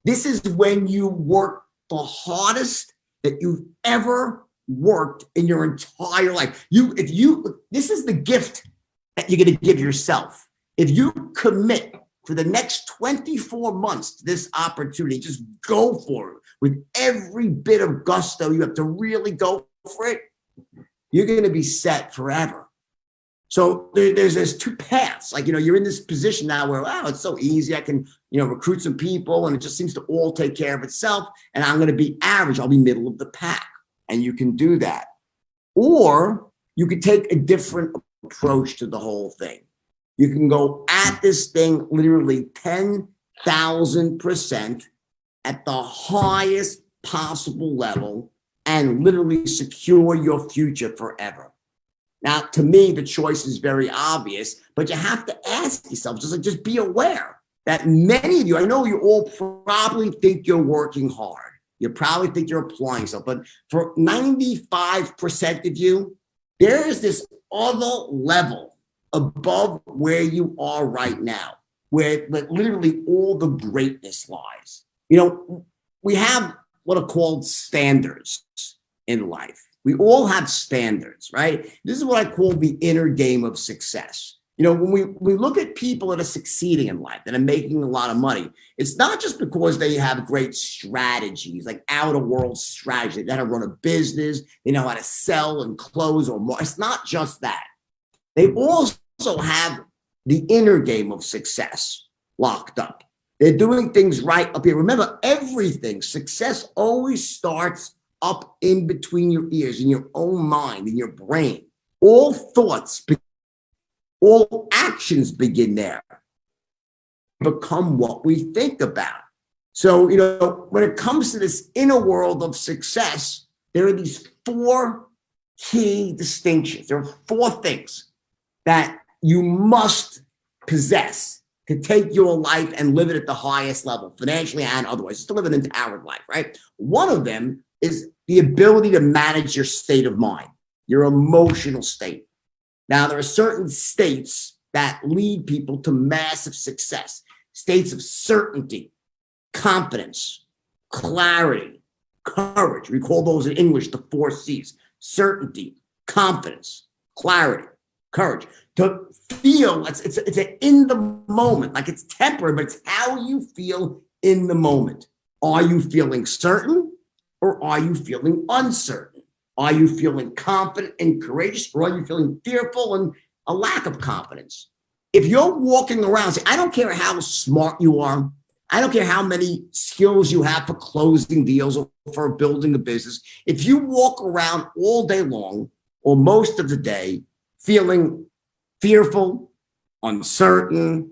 this is when you work the hardest that you've ever worked in your entire life. This is the gift that you're going to give yourself. If you commit for the next 24 months to this opportunity, just go for it with every bit of gusto. You have to really go for it. You're going to be set forever. So there's two paths. Like, you're in this position now where, wow, it's so easy. I can, recruit some people and it just seems to all take care of itself. And I'm going to be average. I'll be middle of the pack. And you can do that. Or you could take a different approach to the whole thing. You can go at this thing literally 10,000% at the highest possible level and literally secure your future forever. Now, to me, the choice is very obvious, but you have to ask yourself, just be aware that many of you, I know you all probably think you're working hard. You probably think you're applying yourself, but for 95% of you, there is this other level above where you are right now, where literally all the greatness lies. We have what are called standards in life. We all have standards, right? This is what I call the inner game of success. When we look at people that are succeeding in life, that are making a lot of money, it's not just because they have great strategies, like out-of-world strategy. They know how to run a business, they know how to sell and close or more. It's not just that. They also have the inner game of success locked up. They're doing things right up here. Remember, success always starts up in between your ears, in your own mind, in your brain. All thoughts, all actions begin there, become what we think about. So, when it comes to this inner world of success, there are these four key distinctions. There are four things that you must possess to take your life and live it at the highest level, financially and otherwise, just to live an empowered life, right? One of them is the ability to manage your state of mind, your emotional state. Now, there are certain states that lead people to massive success, states of certainty, confidence, clarity, courage. We call those in English the 4 C's: certainty, confidence, clarity, courage. To feel, it's in the moment, like it's temporary, but it's how you feel in the moment. Are you feeling certain? Or are you feeling uncertain? Are you feeling confident and courageous? Or are you feeling fearful and a lack of confidence? If you're walking around, say, I don't care how smart you are. I don't care how many skills you have for closing deals or for building a business. If you walk around all day long or most of the day feeling fearful, uncertain,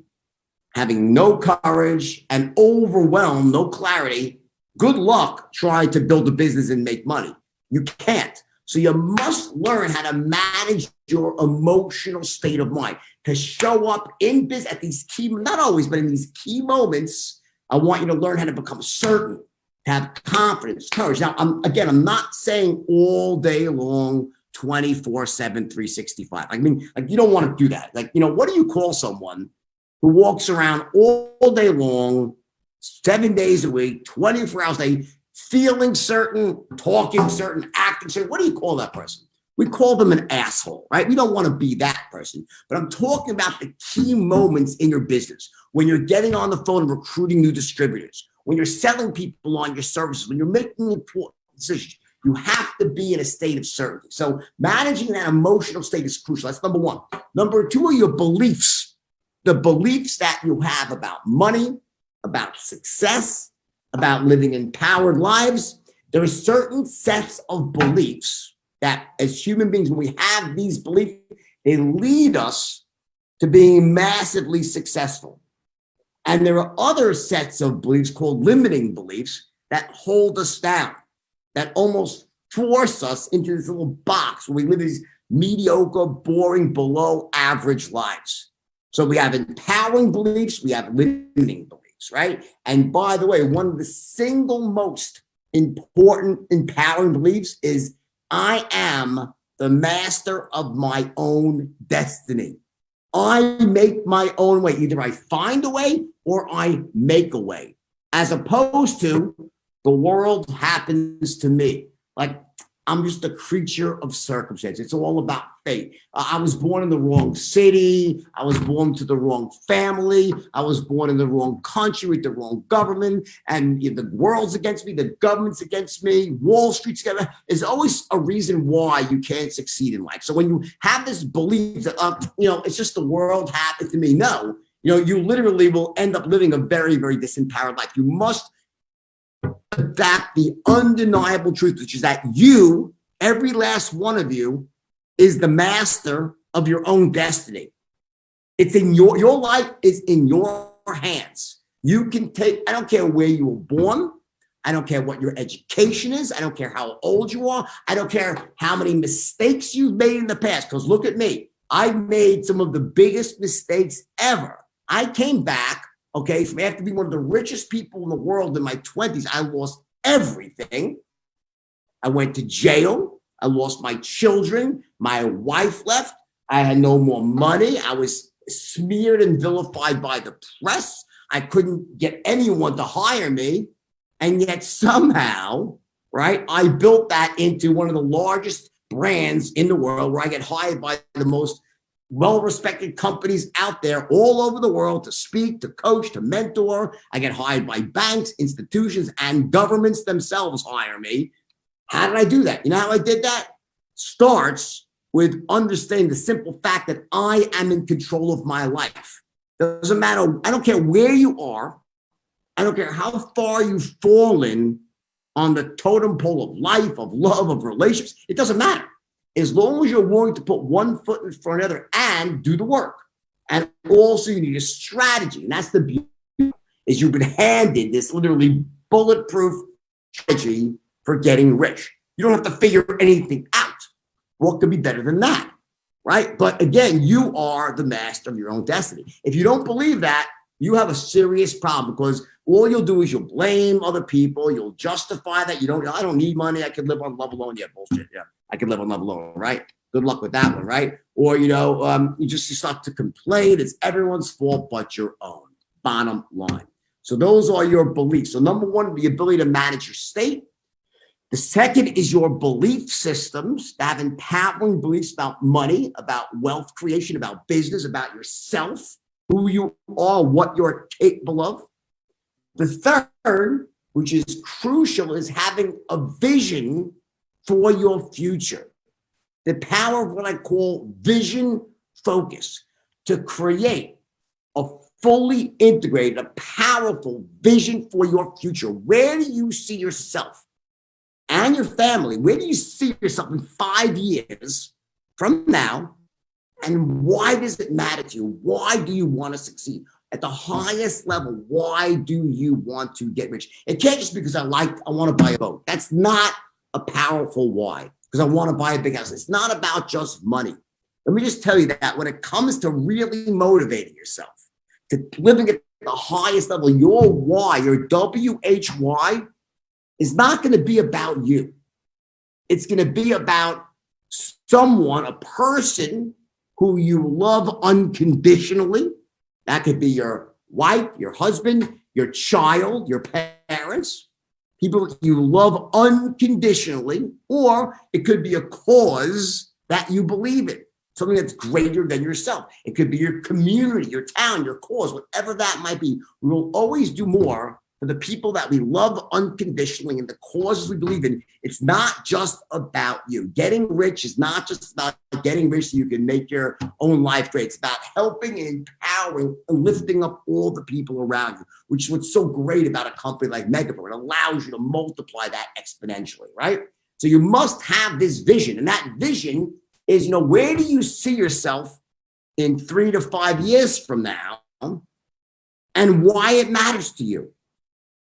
having no courage, and overwhelmed, no clarity, good luck trying to build a business and make money. You can't. So you must learn how to manage your emotional state of mind, to show up in business at these key, not always, but in these key moments. I want you to learn how to become certain, to have confidence, courage. Now, I'm not saying all day long, 24/7, 365. You don't want to do that. What do you call someone who walks around all day long, 7 days a week, 24 hours a day, feeling certain, talking certain, acting certain? What do you call that person? We call them an asshole, right? We don't want to be that person. But I'm talking about the key moments in your business, when you're getting on the phone and recruiting new distributors, when you're selling people on your services, when you're making important decisions. You have to be in a state of certainty. So managing that emotional state is crucial. That's number one. Number two are your beliefs. the beliefs that you have about money, about success, about living empowered lives, there are certain sets of beliefs that as human beings, when we have these beliefs, they lead us to being massively successful. And there are other sets of beliefs called limiting beliefs that hold us down, that almost force us into this little box where we live these mediocre, boring, below average lives. So we have empowering beliefs, we have limiting beliefs, right? And by the way, one of the single most important empowering beliefs is I am the master of my own destiny. I make my own way. Either I find a way or I make a way, as opposed to the world happens to me. Like I'm just a creature of circumstance. It's all about fate. I was born in the wrong city. I was born to the wrong family. I was born in the wrong country with the wrong government. And the world's against me. The government's against me. Wall Street's against me. There's always a reason why you can't succeed in life. So when you have this belief that, it's just the world happened to me. No, you literally will end up living a very, very disempowered life. You must adapt the undeniable truth, which is that you, every last one of you, is the master of your own destiny. It's in your life is in your hands. You can take, I don't care where you were born. I don't care what your education is. I don't care how old you are. I don't care how many mistakes you've made in the past. Because look at me. I made some of the biggest mistakes ever. I came back, okay, from after being one of the richest people in the world in my 20s. I lost everything. I went to jail. I lost my children. My wife left. I had no more money. I was smeared and vilified by the press. I couldn't get anyone to hire me. And yet somehow, right, I built that into one of the largest brands in the world, where I get hired by the most well-respected companies out there all over the world to speak, to coach, to mentor. I get hired by banks, institutions, and governments themselves hire me. How did I do that? You know how I did that? Starts with understanding the simple fact that I am in control of my life. Doesn't matter. I don't care where you are. I don't care how far you've fallen on the totem pole of life, of love, of relationships. It doesn't matter. As long as you're willing to put one foot in front of the other and do the work. And also you need a strategy. And that's the beauty, is you've been handed this literally bulletproof strategy for getting rich. You don't have to figure anything out. What could be better than that, right? But again, you are the master of your own destiny. If you don't believe that, you have a serious problem, because all you'll do is you'll blame other people. You'll justify that I don't need money. I can live on love alone. Yeah, bullshit. Yeah, I can live on love alone, right? Good luck with that one, right? Or, you start to complain. It's everyone's fault but your own, bottom line. So those are your beliefs. So number one, the ability to manage your state. The second is your belief systems, to have empowering beliefs about money, about wealth creation, about business, about yourself, who you are, what you're capable of. The third, which is crucial, is having a vision for your future. The power of what I call vision focus, to create a fully integrated, a powerful vision for your future. Where do you see yourself and your family? Where do you see yourself in 5 years from now? And why does it matter to you? Why do you want to succeed? At the highest level, why do you want to get rich? It can't just be because I want to buy a boat. That's not a powerful why, because I want to buy a big house. It's not about just money. Let me just tell you that when it comes to really motivating yourself, to living at the highest level, your why, your WHY, is not going to be about you. It's going to be about someone, a person who you love unconditionally. That could be your wife, your husband, your child, your parents, people you love unconditionally, or it could be a cause that you believe in, something that's greater than yourself. It could be your community, your town, your cause, whatever that might be. We will always do more for the people that we love unconditionally and the causes we believe in. It's not just about you. Getting rich is not just about getting rich so you can make your own life great. It's about helping and empowering and lifting up all the people around you, which is what's so great about a company like Omegapro. It allows you to multiply that exponentially, right? So you must have this vision, and that vision is, where do you see yourself in 3 to 5 years from now, and why it matters to you.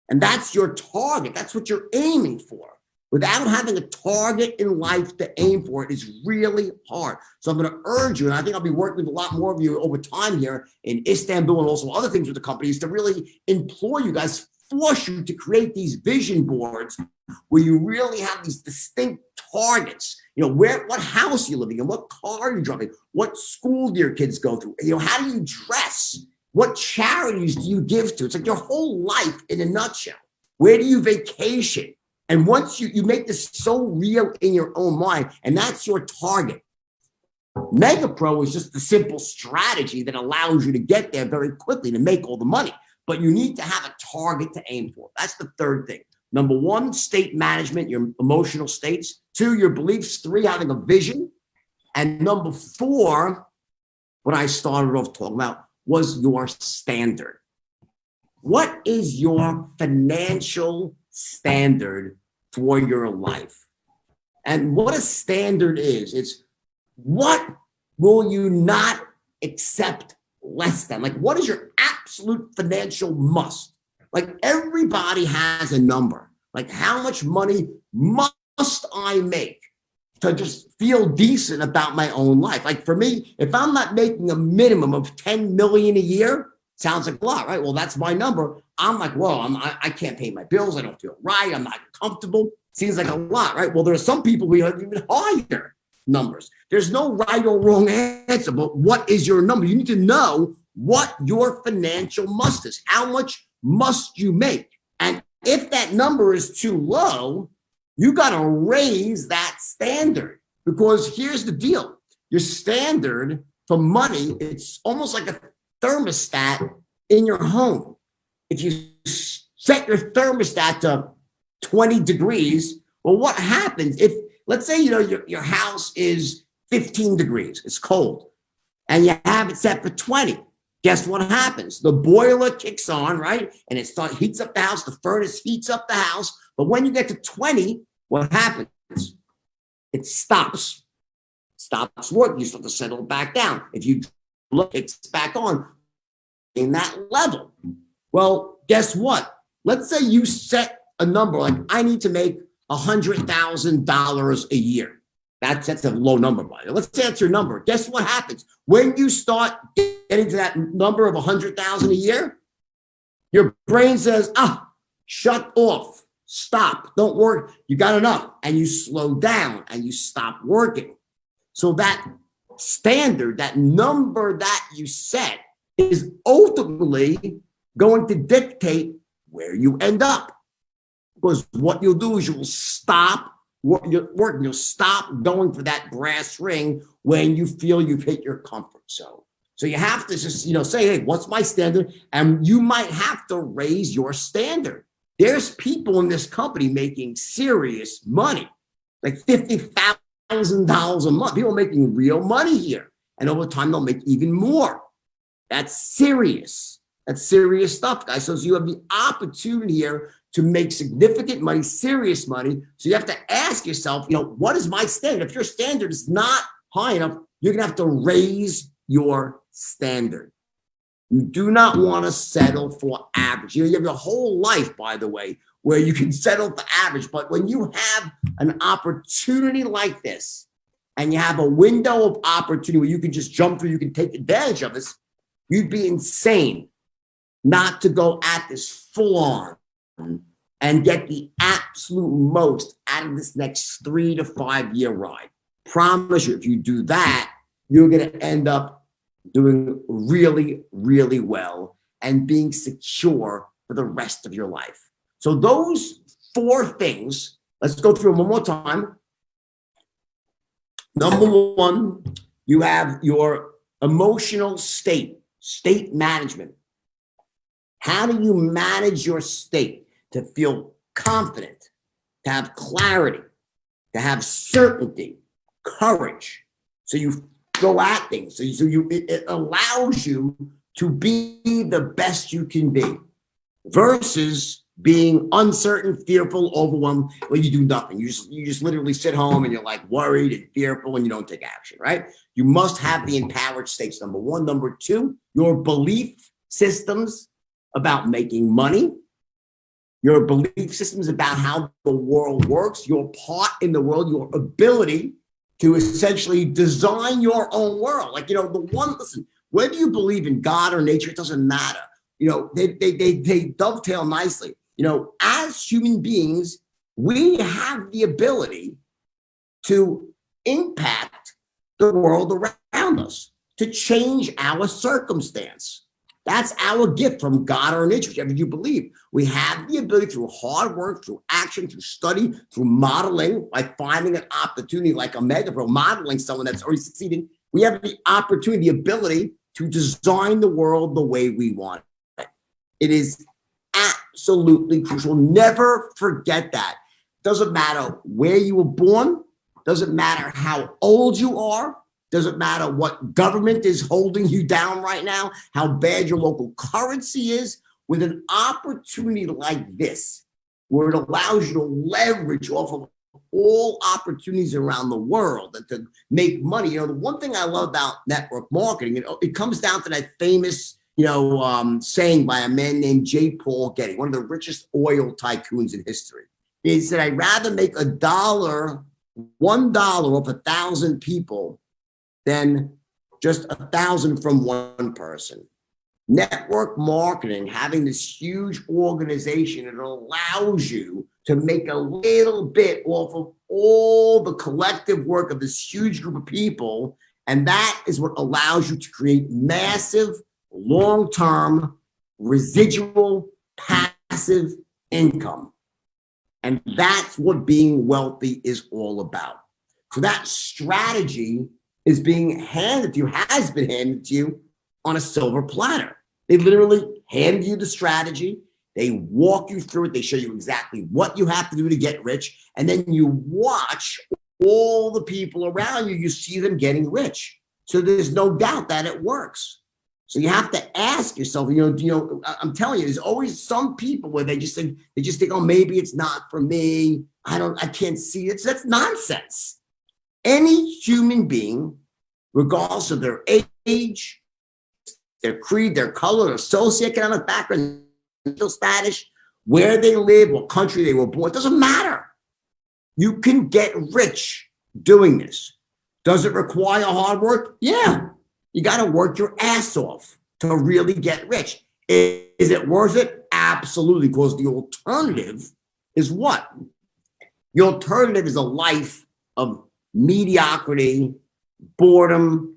And that's your target. That's what you're aiming for. Without having a target in life to aim for, it is really hard. So I'm going to urge you, and I think I'll be working with a lot more of you over time here in Istanbul and also other things with the companies, to really implore you guys, force you to create these vision boards where you really have these distinct targets. What house are you living in? What car are you driving? What school do your kids go through? How do you dress? What charities do you give to? It's like your whole life in a nutshell. Where do you vacation? And once you make this so real in your own mind, and that's your target. Omegapro is just the simple strategy that allows you to get there very quickly to make all the money. But you need to have a target to aim for. That's the third thing. Number 1, state management, your emotional states. 2, your beliefs. 3, having a vision. And number 4, what I started off talking about was your standard. What is your financial standard for your life? And what a standard is, it's what will you not accept less than? Like, what is your absolute financial must? Like, everybody has a number. Like, how much money must I make to just feel decent about my own life? Like, for me, if I'm not making a minimum of 10 million a year, sounds like a lot, right? Well, that's my number. I'm like, whoa, I can't pay my bills. I don't feel right. I'm not comfortable. Seems like a lot, right? Well, there are some people who have even higher numbers. There's no right or wrong answer, but what is your number? You need to know what your financial must is. How much must you make? And if that number is too low, you got to raise that standard, because here's the deal. Your standard for money, it's almost like a thermostat in your home. If you set your thermostat to 20 degrees, well, what happens if, let's say, your house is 15 degrees, it's cold, and you have it set for 20. Guess what happens? The boiler kicks on, right? And it heats up the house. The furnace heats up the house. But when you get to 20, what happens? It stops working. You start to settle back down. If you look, it's back on in that level. Well, guess what? Let's say you set a number like, I need to make $100,000 a year. That's a low number, by the way. Let's say that's your number. Guess what happens? When you start getting to that number of 100,000 a year, your brain says, shut off, stop, don't work. You got enough. And you slow down and you stop working. So that standard, that number that you set, is ultimately going to dictate where you end up. Because what you'll do is you will stop working. You'll stop going for that brass ring when you feel you've hit your comfort zone. So you have to just, say, hey, what's my standard? And you might have to raise your standard. There's people in this company making serious money, like $50,000 a month. People making real money here. And over time, they'll make even more. That's serious. That's serious stuff, guys. So you have the opportunity here to make significant money, serious money. So you have to ask yourself, what is my standard? If your standard is not high enough, you're going to have to raise your standard. You do not want to settle for average. You have your whole life, by the way, where you can settle for average. But when you have an opportunity like this, and you have a window of opportunity where you can just jump through, you can take advantage of this, you'd be insane not to go at this full on and get the absolute most out of this next 3 to 5 year ride. Promise you, if you do that, you're going to end up doing really, really well and being secure for the rest of your life. So those 4 things, let's go through them one more time. Number 1, you have your emotional state management. How do you manage your state to feel confident, to have clarity, to have certainty, courage? So you go at things. It allows you to be the best you can be versus being uncertain, fearful, overwhelmed, when you do nothing. You just literally sit home and you're like worried and fearful and you don't take action, right? You must have the empowered states, number one. Number two, your belief systems about making money, your belief systems about how the world works, your part in the world, your ability to essentially design your own world. Like, listen, whether you believe in God or nature, it doesn't matter. They dovetail nicely. As human beings, we have the ability to impact the world around us, to change our circumstance. That's our gift from God or nature, whichever you believe. We have the ability through hard work, through action, through study, through modeling, like finding an opportunity like Omegapro, modeling someone that's already succeeded. We have the opportunity, the ability to design the world the way we want it. It is absolutely crucial. Never forget that. Doesn't matter where you were born, doesn't matter how old you are, doesn't matter what government is holding you down right now, how bad your local currency is. With an opportunity like this, where it allows you to leverage off of all opportunities around the world and to make money. The one thing I love about network marketing, it comes down to that famous saying by a man named J. Paul Getty, one of the richest oil tycoons in history. He said, I'd rather make $1 off 1,000 people than just 1,000 from one person. Network marketing, having this huge organization, it allows you to make a little bit off of all the collective work of this huge group of people. And that is what allows you to create massive, long-term, residual, passive income. And that's what being wealthy is all about. So that strategy is being handed to you, has been handed to you on a silver platter. They literally hand you the strategy. They walk you through it. They show you exactly what you have to do to get rich. And then you watch all the people around you. You see them getting rich. So there's no doubt that it works. So you have to ask yourself, I'm telling you, there's always some people where they just think, oh, maybe it's not for me. I can't see it. So that's nonsense. Any human being, regardless of their age, their creed, their color, their socioeconomic background, mental status, where they live, what country they were born, it doesn't matter. You can get rich doing this. Does it require hard work? Yeah. You got to work your ass off to really get rich. Is it worth it? Absolutely, because the alternative is what? The alternative is a life of mediocrity, boredom,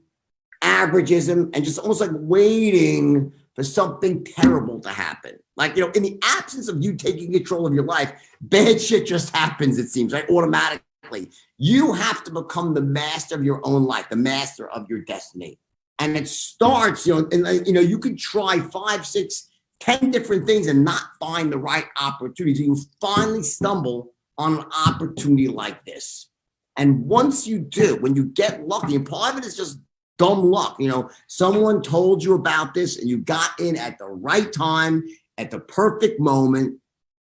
averageism, and just almost like waiting for something terrible to happen. Like, in the absence of you taking control of your life, bad shit just happens, it seems, right? Automatically. You have to become the master of your own life, the master of your destiny. And it starts, you could try 5, 6, 10 different things and not find the right opportunity. So you finally stumble on an opportunity like this. And once you do, when you get lucky, and part of it is just dumb luck, someone told you about this and you got in at the right time, at the perfect moment.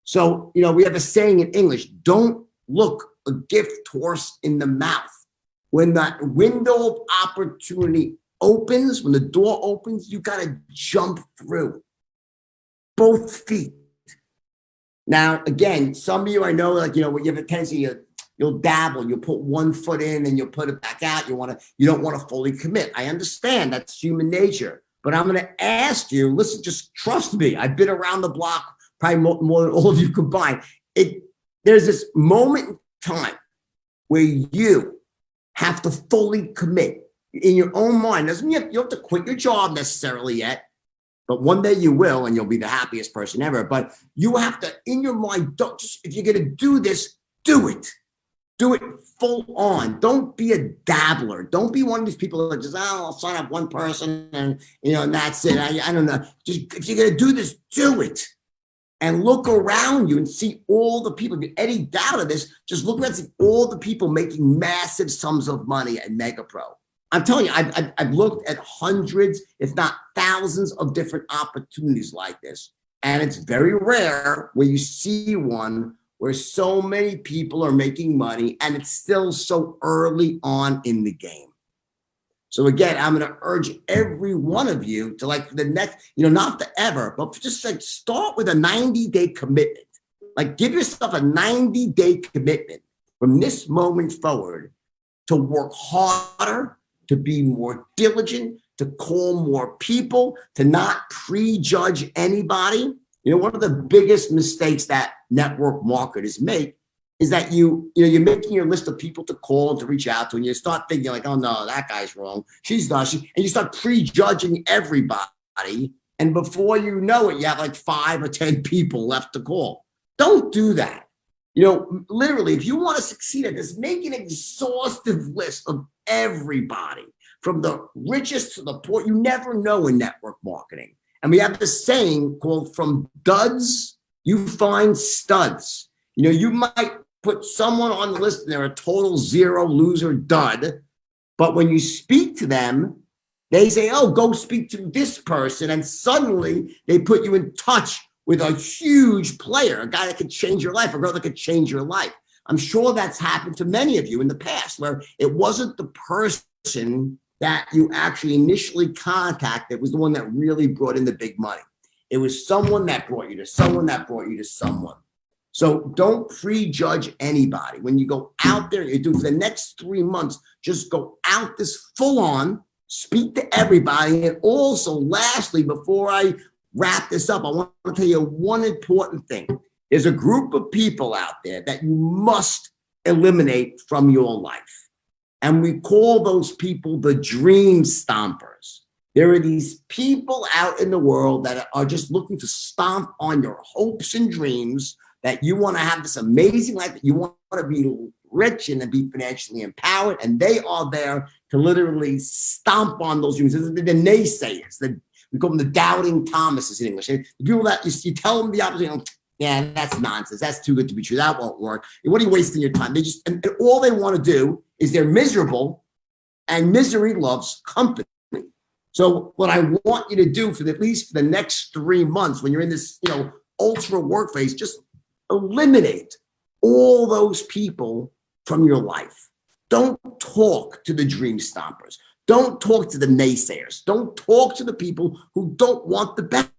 So, we have a saying in English, don't look a gift horse in the mouth. When that window of opportunity opens, when the door opens, you got to jump through both feet. Now, again, some of you, I know, when you have a tendency, you'll dabble, you'll put one foot in and you'll put it back out. You don't want to fully commit. I understand that's human nature, but I'm going to ask you, listen, just trust me. I've been around the block probably more than all of you combined. There's this moment in time where you have to fully commit in your own mind. Doesn't mean you have to quit your job necessarily yet, but one day you will, and you'll be the happiest person ever. But you have to, in your mind, if you're going to do this, do it. Do it full on. Don't be a dabbler. Don't be one of these people that just, I'll sign up one person and, and that's it. I don't know. Just, if you're going to do this, do it. And look around you and see all the people. If you're any doubt of this, just look around and see all the people making massive sums of money at Omegapro. I'm telling you, I've looked at hundreds, if not thousands of different opportunities like this. And it's very rare where you see one where so many people are making money and it's still so early on in the game. So again, I'm going to urge every one of you to, like, the next, not forever, but just like start with a 90-day commitment. Like, give yourself a 90-day commitment from this moment forward to work harder, to be more diligent, to call more people, to not prejudge anybody. One of the biggest mistakes that network marketers make is that you're making your list of people to call and to reach out to, and you start thinking like, oh no, that guy's wrong, she's not, and you start prejudging everybody, and before you know it, you have like 5 or 10 people left to call. Don't do that. Literally, if you want to succeed at this, make an exhaustive list of everybody, from the richest to the poor. You never know in network marketing. And we have this saying called, from duds, you find studs. You might put someone on the list and they're a total zero, loser, dud. But when you speak to them, they say, oh, go speak to this person. And suddenly they put you in touch with a huge player, a guy that could change your life, a girl that could change your life. I'm sure that's happened to many of you in the past, where it wasn't the person that you actually initially contacted was the one that really brought in the big money. It was someone that brought you to someone that brought you to someone. So don't prejudge anybody. When you go out there, you do for the next 3 months, just go out this full on, speak to everybody. And also, lastly, before I wrap this up, I want to tell you one important thing. There's a group of people out there that you must eliminate from your life. And we call those people the dream stompers. There are these people out in the world that are just looking to stomp on your hopes and dreams, that you want to have this amazing life, that you want to be rich and to be financially empowered. And they are there to literally stomp on those dreams. The naysayers, we call them the doubting Thomases in English. The people that you tell them the opposite, yeah, that's nonsense. That's too good to be true. That won't work. What are you wasting your time? They just, and all they want to do is they're miserable, and misery loves company. So what I want you to do for at least the next 3 months, when you're in this, ultra work phase, just eliminate all those people from your life. Don't talk to the dream stompers. Don't talk to the naysayers. Don't talk to the people who don't want the best.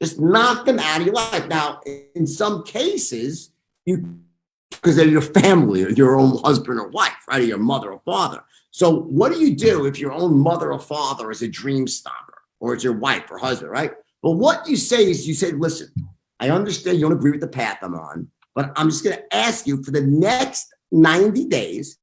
Just knock them out of your life. Now, in some cases, because they're your family or your own husband or wife, right? Or your mother or father. So what do you do if your own mother or father is a dream stomper, or it's your wife or husband, right? Well, what you say is, you say, listen, I understand you don't agree with the path I'm on, but I'm just going to ask you for the next 90 days,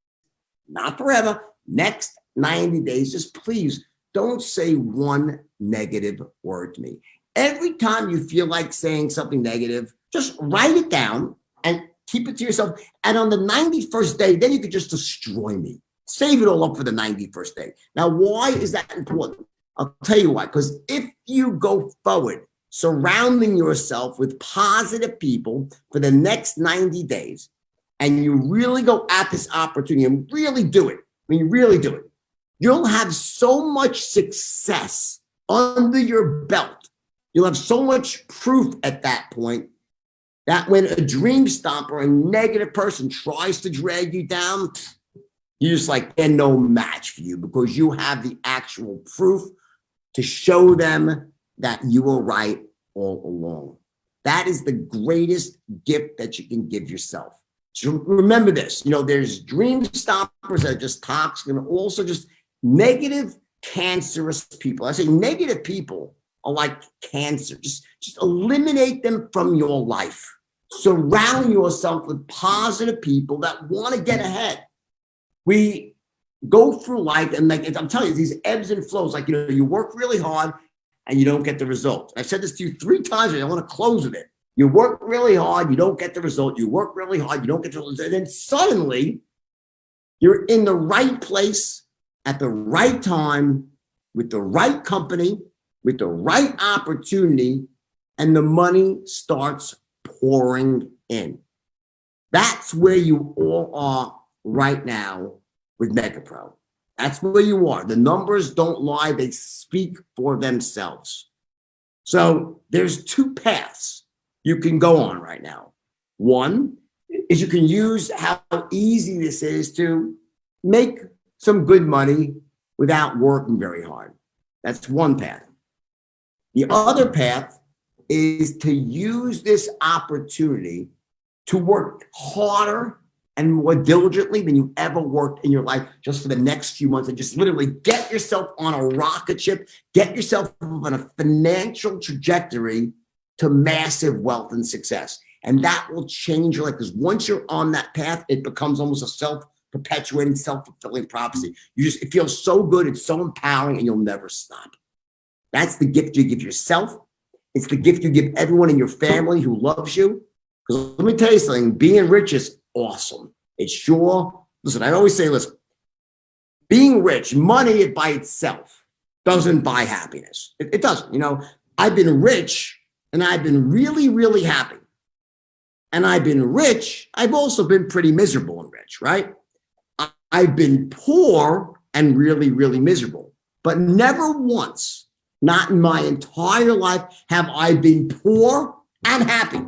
not forever, next 90 days, just please don't say one negative word to me. Every time you feel like saying something negative, just write it down and keep it to yourself. And on the 91st day, then you could just destroy me. Save it all up for the 91st day. Now, why is that important? I'll tell you why. Because if you go forward surrounding yourself with positive people for the next 90 days, and you really go at this opportunity and really do it, you really do it, you'll have so much success under your belt. You'll have so much proof at that point that when a dream stomper, a negative person, tries to drag you down, you're just like, they're no match for you, because you have the actual proof to show them that you were right all along. That is the greatest gift that you can give yourself. So remember this, there's dream stoppers that are just toxic, and also just negative, cancerous people. I say negative people are like cancer. Just eliminate them from your life. Surround yourself with positive people that want to get ahead. We go through life, and I'm telling you, these ebbs and flows, you work really hard and you don't get the results. I've said this to you 3 times, and I want to close with it. You work really hard, you don't get the result. You work really hard, you don't get the result. And then suddenly you're in the right place at the right time with the right company, with the right opportunity, and the money starts pouring in. That's where you all are right now with Omegapro. That's where you are. The numbers don't lie. They speak for themselves. So there's two paths you can go on right now. One is you can use how easy this is to make some good money without working very hard. That's one path. The other path is to use this opportunity to work harder and more diligently than you ever worked in your life just for the next few months, and just literally get yourself on a rocket ship, get yourself on a financial trajectory to massive wealth and success. And that will change your life, because once you're on that path, it becomes almost a self-perpetuating, self-fulfilling prophecy. It feels so good, it's so empowering, and you'll never stop. That's the gift you give yourself. It's the gift you give everyone in your family who loves you. Because let me tell you something, being rich is awesome. It's sure, listen, I always say, listen, being rich, money by itself doesn't buy happiness. It doesn't. You know, I've been rich and I've been really, really happy. And I've been rich. I've also been pretty miserable and rich, right? I've been poor and really, really miserable. But never once, not in my entire life, have I been poor and happy.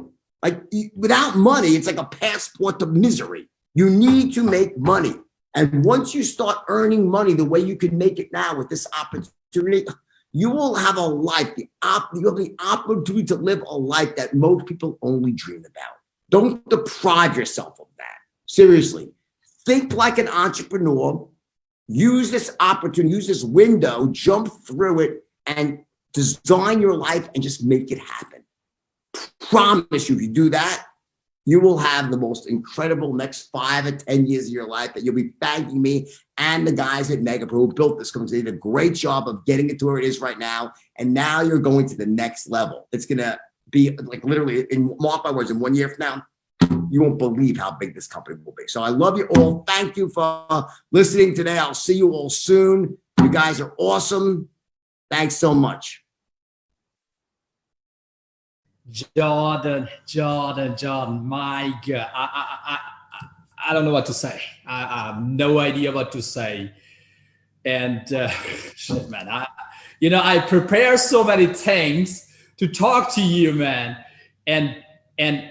Like, without money, it's like a passport to misery. You need to make money. And once you start earning money the way you can make it now with this opportunity, you will have a life, you have the opportunity to live a life that most people only dream about. Don't deprive yourself of that. Seriously, think like an entrepreneur. Use this opportunity, use this window, jump through it, and design your life and just make it happen. Promise you, if you do that, you will have the most incredible next 5 or 10 years of your life that you'll be thanking me and the guys at Omegapro who built this company. They did a great job of getting it to where it is right now. And now you're going to the next level. It's going to be like literally, mark my words, in 1 year from now, you won't believe how big this company will be. So I love you all. Thank you for listening today. I'll see you all soon. You guys are awesome. Thanks so much. Jordan, my God, I don't know what to say. I have no idea what to say. And shit, man, I prepare so many things to talk to you, man. And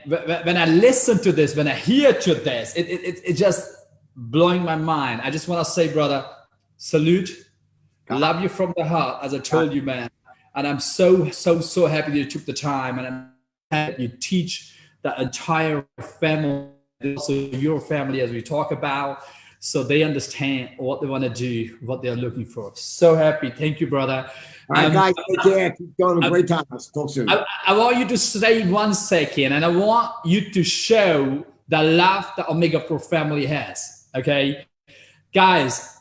when I listen to this, when I hear to this, it just blowing my mind. I just want to say, brother, salute, love you from the heart, as I told you, man. And I'm so happy that you took the time, and I'm happy that you teach the entire family, also your family, as we talk about, so they understand what they want to do, what they're looking for. So happy. Thank you, brother. All right, guys, take care. Keep going. Great time. Let's talk soon. I want you to stay 1 second, and I want you to show the love the Omegapro family has. Okay, guys,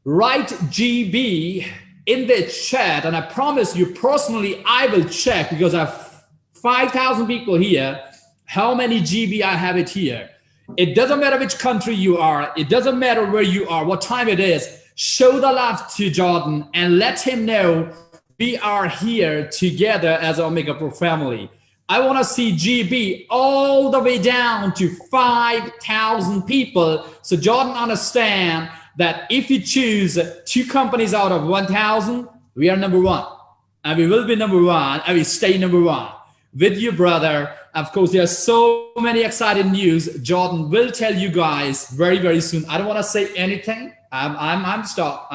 write GB in the chat, and I promise you personally, I will check, because I have 5,000 people here, how many GB I have it here. It doesn't matter which country you are. It doesn't matter where you are, what time it is. Show the love to Jordan and let him know we are here together as an Omegapro family. I want to see GB all the way down to 5,000 people, so Jordan understand that if you choose 2 companies out of 1,000, we are number 1. And we will be number 1, and we stay number 1. With you, brother. Of course, there are so many exciting news. Jordan will tell you guys very, very soon. I don't want to say anything. I'm stopped.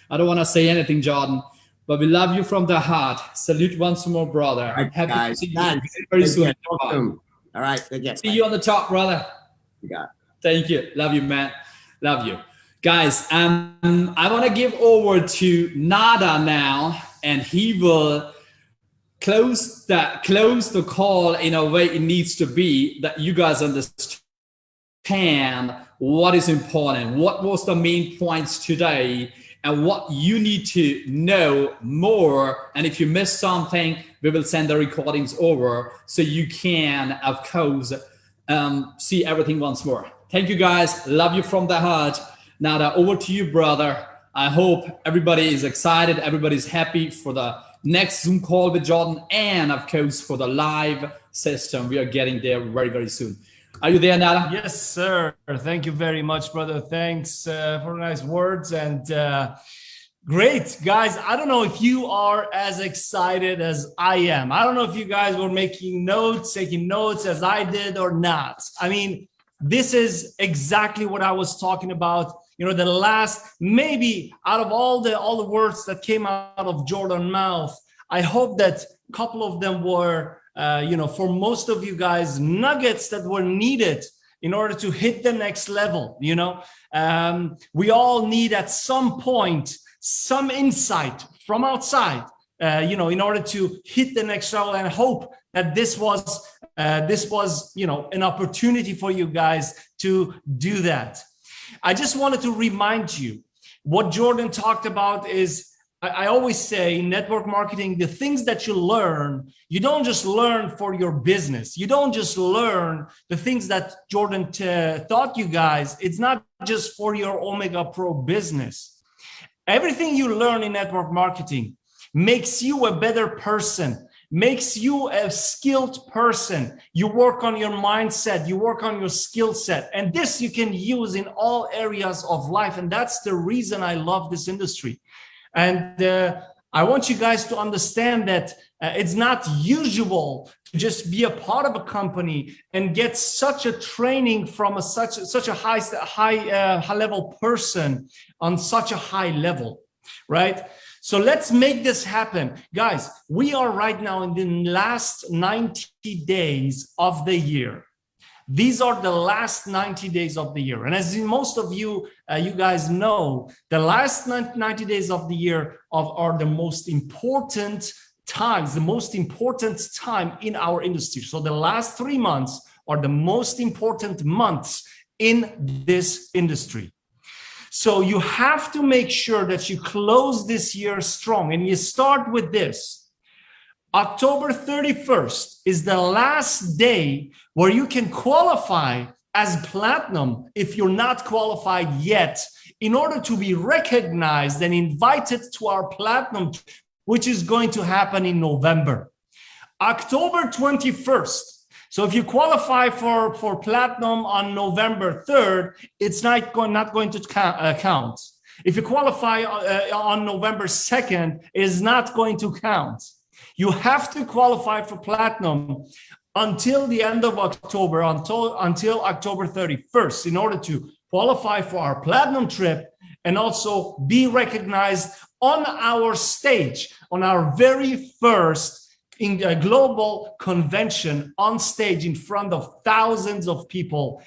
I don't want to say anything, Jordan. But we love you from the heart. Salute once more, brother. Right, Happy guys. to see you very soon. All right. See you on the top, brother. You got it. Thank you. Love you, man. Love you. Guys, I want to give over to Nada now, and he will close the call in a way it needs to be, that you guys understand what is important, what was the main points today, and what you need to know more. And if you miss something, we will send the recordings over so you can, of course, see everything once more. Thank you guys. Love you from the heart. Now over to you, brother. I hope everybody is excited. Everybody's happy for the next Zoom call with Jordan, and of course for the live system. We are getting there very, very soon. Are you there, Nada? Yes, sir. Thank you very much, brother. Thanks for the nice words. And great, guys. I don't know if you are as excited as I am. I don't know if you guys were taking notes as I did or not. I mean, this is exactly what I was talking about. You know, the last, maybe out of all the words that came out of Jordan's mouth, I hope that a couple of them were, for most of you guys, nuggets that were needed in order to hit the next level. We all need at some point some insight from outside, in order to hit the next level, and hope that this was, an opportunity for you guys to do that. I just wanted to remind you what Jordan talked about is, I always say in network marketing, the things that you learn, you don't just learn for your business. You don't just learn the things that Jordan taught you guys. It's not just for your Omegapro business. Everything you learn in network marketing makes you a better person, makes you a skilled person. You work on your mindset, you work on your skill set, and this you can use in all areas of life. And that's the reason I love this industry. And I want you guys to understand that it's not usual to just be a part of a company and get such a training from such a high level person on such a high level, right? So let's make this happen. Guys, we are right now in the last 90 days of the year. These are the last 90 days of the year. And as most of you, you guys know, the last 90 days of the year are the most important times, the most important time in our industry. So the last 3 months are the most important months in this industry. So you have to make sure that you close this year strong. And you start with this. October 31st is the last day where you can qualify as platinum if you're not qualified yet, in order to be recognized and invited to our platinum, which is going to happen in November. October 21st. So if you qualify for platinum on November 3rd, it's not going to count. If you qualify on November 2nd, it is not going to count. You have to qualify for platinum until the end of October, until October 31st, in order to qualify for our platinum trip and also be recognized on our stage, on our very first global convention, on stage in front of thousands of people.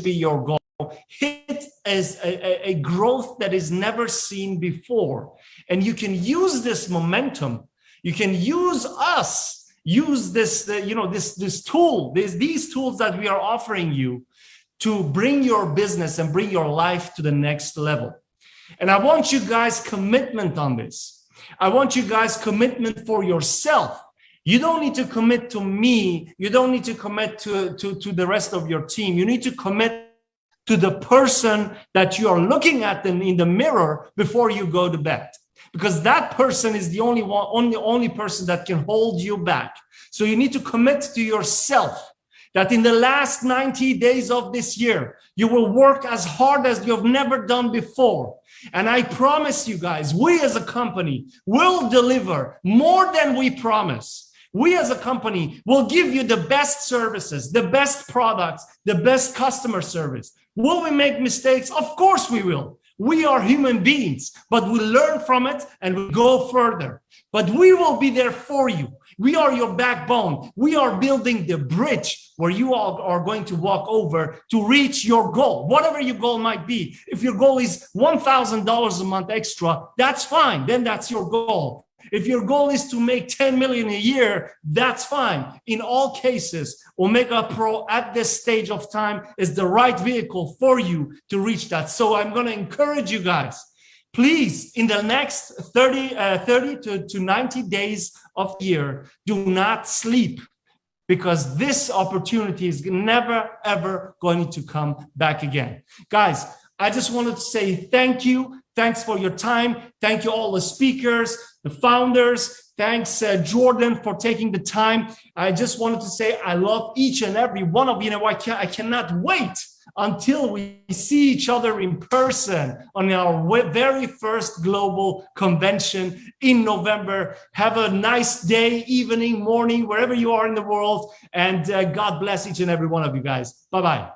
Be your goal. Hit as a growth that is never seen before. And you can use this momentum. You can use us, use this, this tool, these tools that we are offering you to bring your business and bring your life to the next level. And I want you guys commitment on this. I want you guys commitment for yourself. You don't need to commit to me. You don't need to commit to the rest of your team. You need to commit to the person that you are looking at in the mirror before you go to bed. Because that person is the only person that can hold you back. So you need to commit to yourself that in the last 90 days of this year, you will work as hard as you've never done before. And I promise you guys, we as a company will deliver more than we promise. We as a company will give you the best services, the best products, the best customer service. Will we make mistakes? Of course we will. We are human beings, but we learn from it and we go further. But we will be there for you. We are your backbone. We are building the bridge where you all are going to walk over to reach your goal, whatever your goal might be. If your goal is $1,000 a month extra, that's fine. Then that's your goal. If your goal is to make 10 million a year, that's fine. In all cases, Omegapro at this stage of time is the right vehicle for you to reach that. So I'm going to encourage you guys, Please, in the next 30 to 90 days of the year, do not sleep, because this opportunity is never, ever going to come back again. Guys, I just wanted to say thank you. Thanks for your time. Thank you all the speakers, the founders. Thanks, Jordan, for taking the time. I just wanted to say I love each and every one of you. I cannot wait until we see each other in person on our very first global convention in November. Have a nice day, evening, morning, wherever you are in the world. And God bless each and every one of you guys. Bye-bye.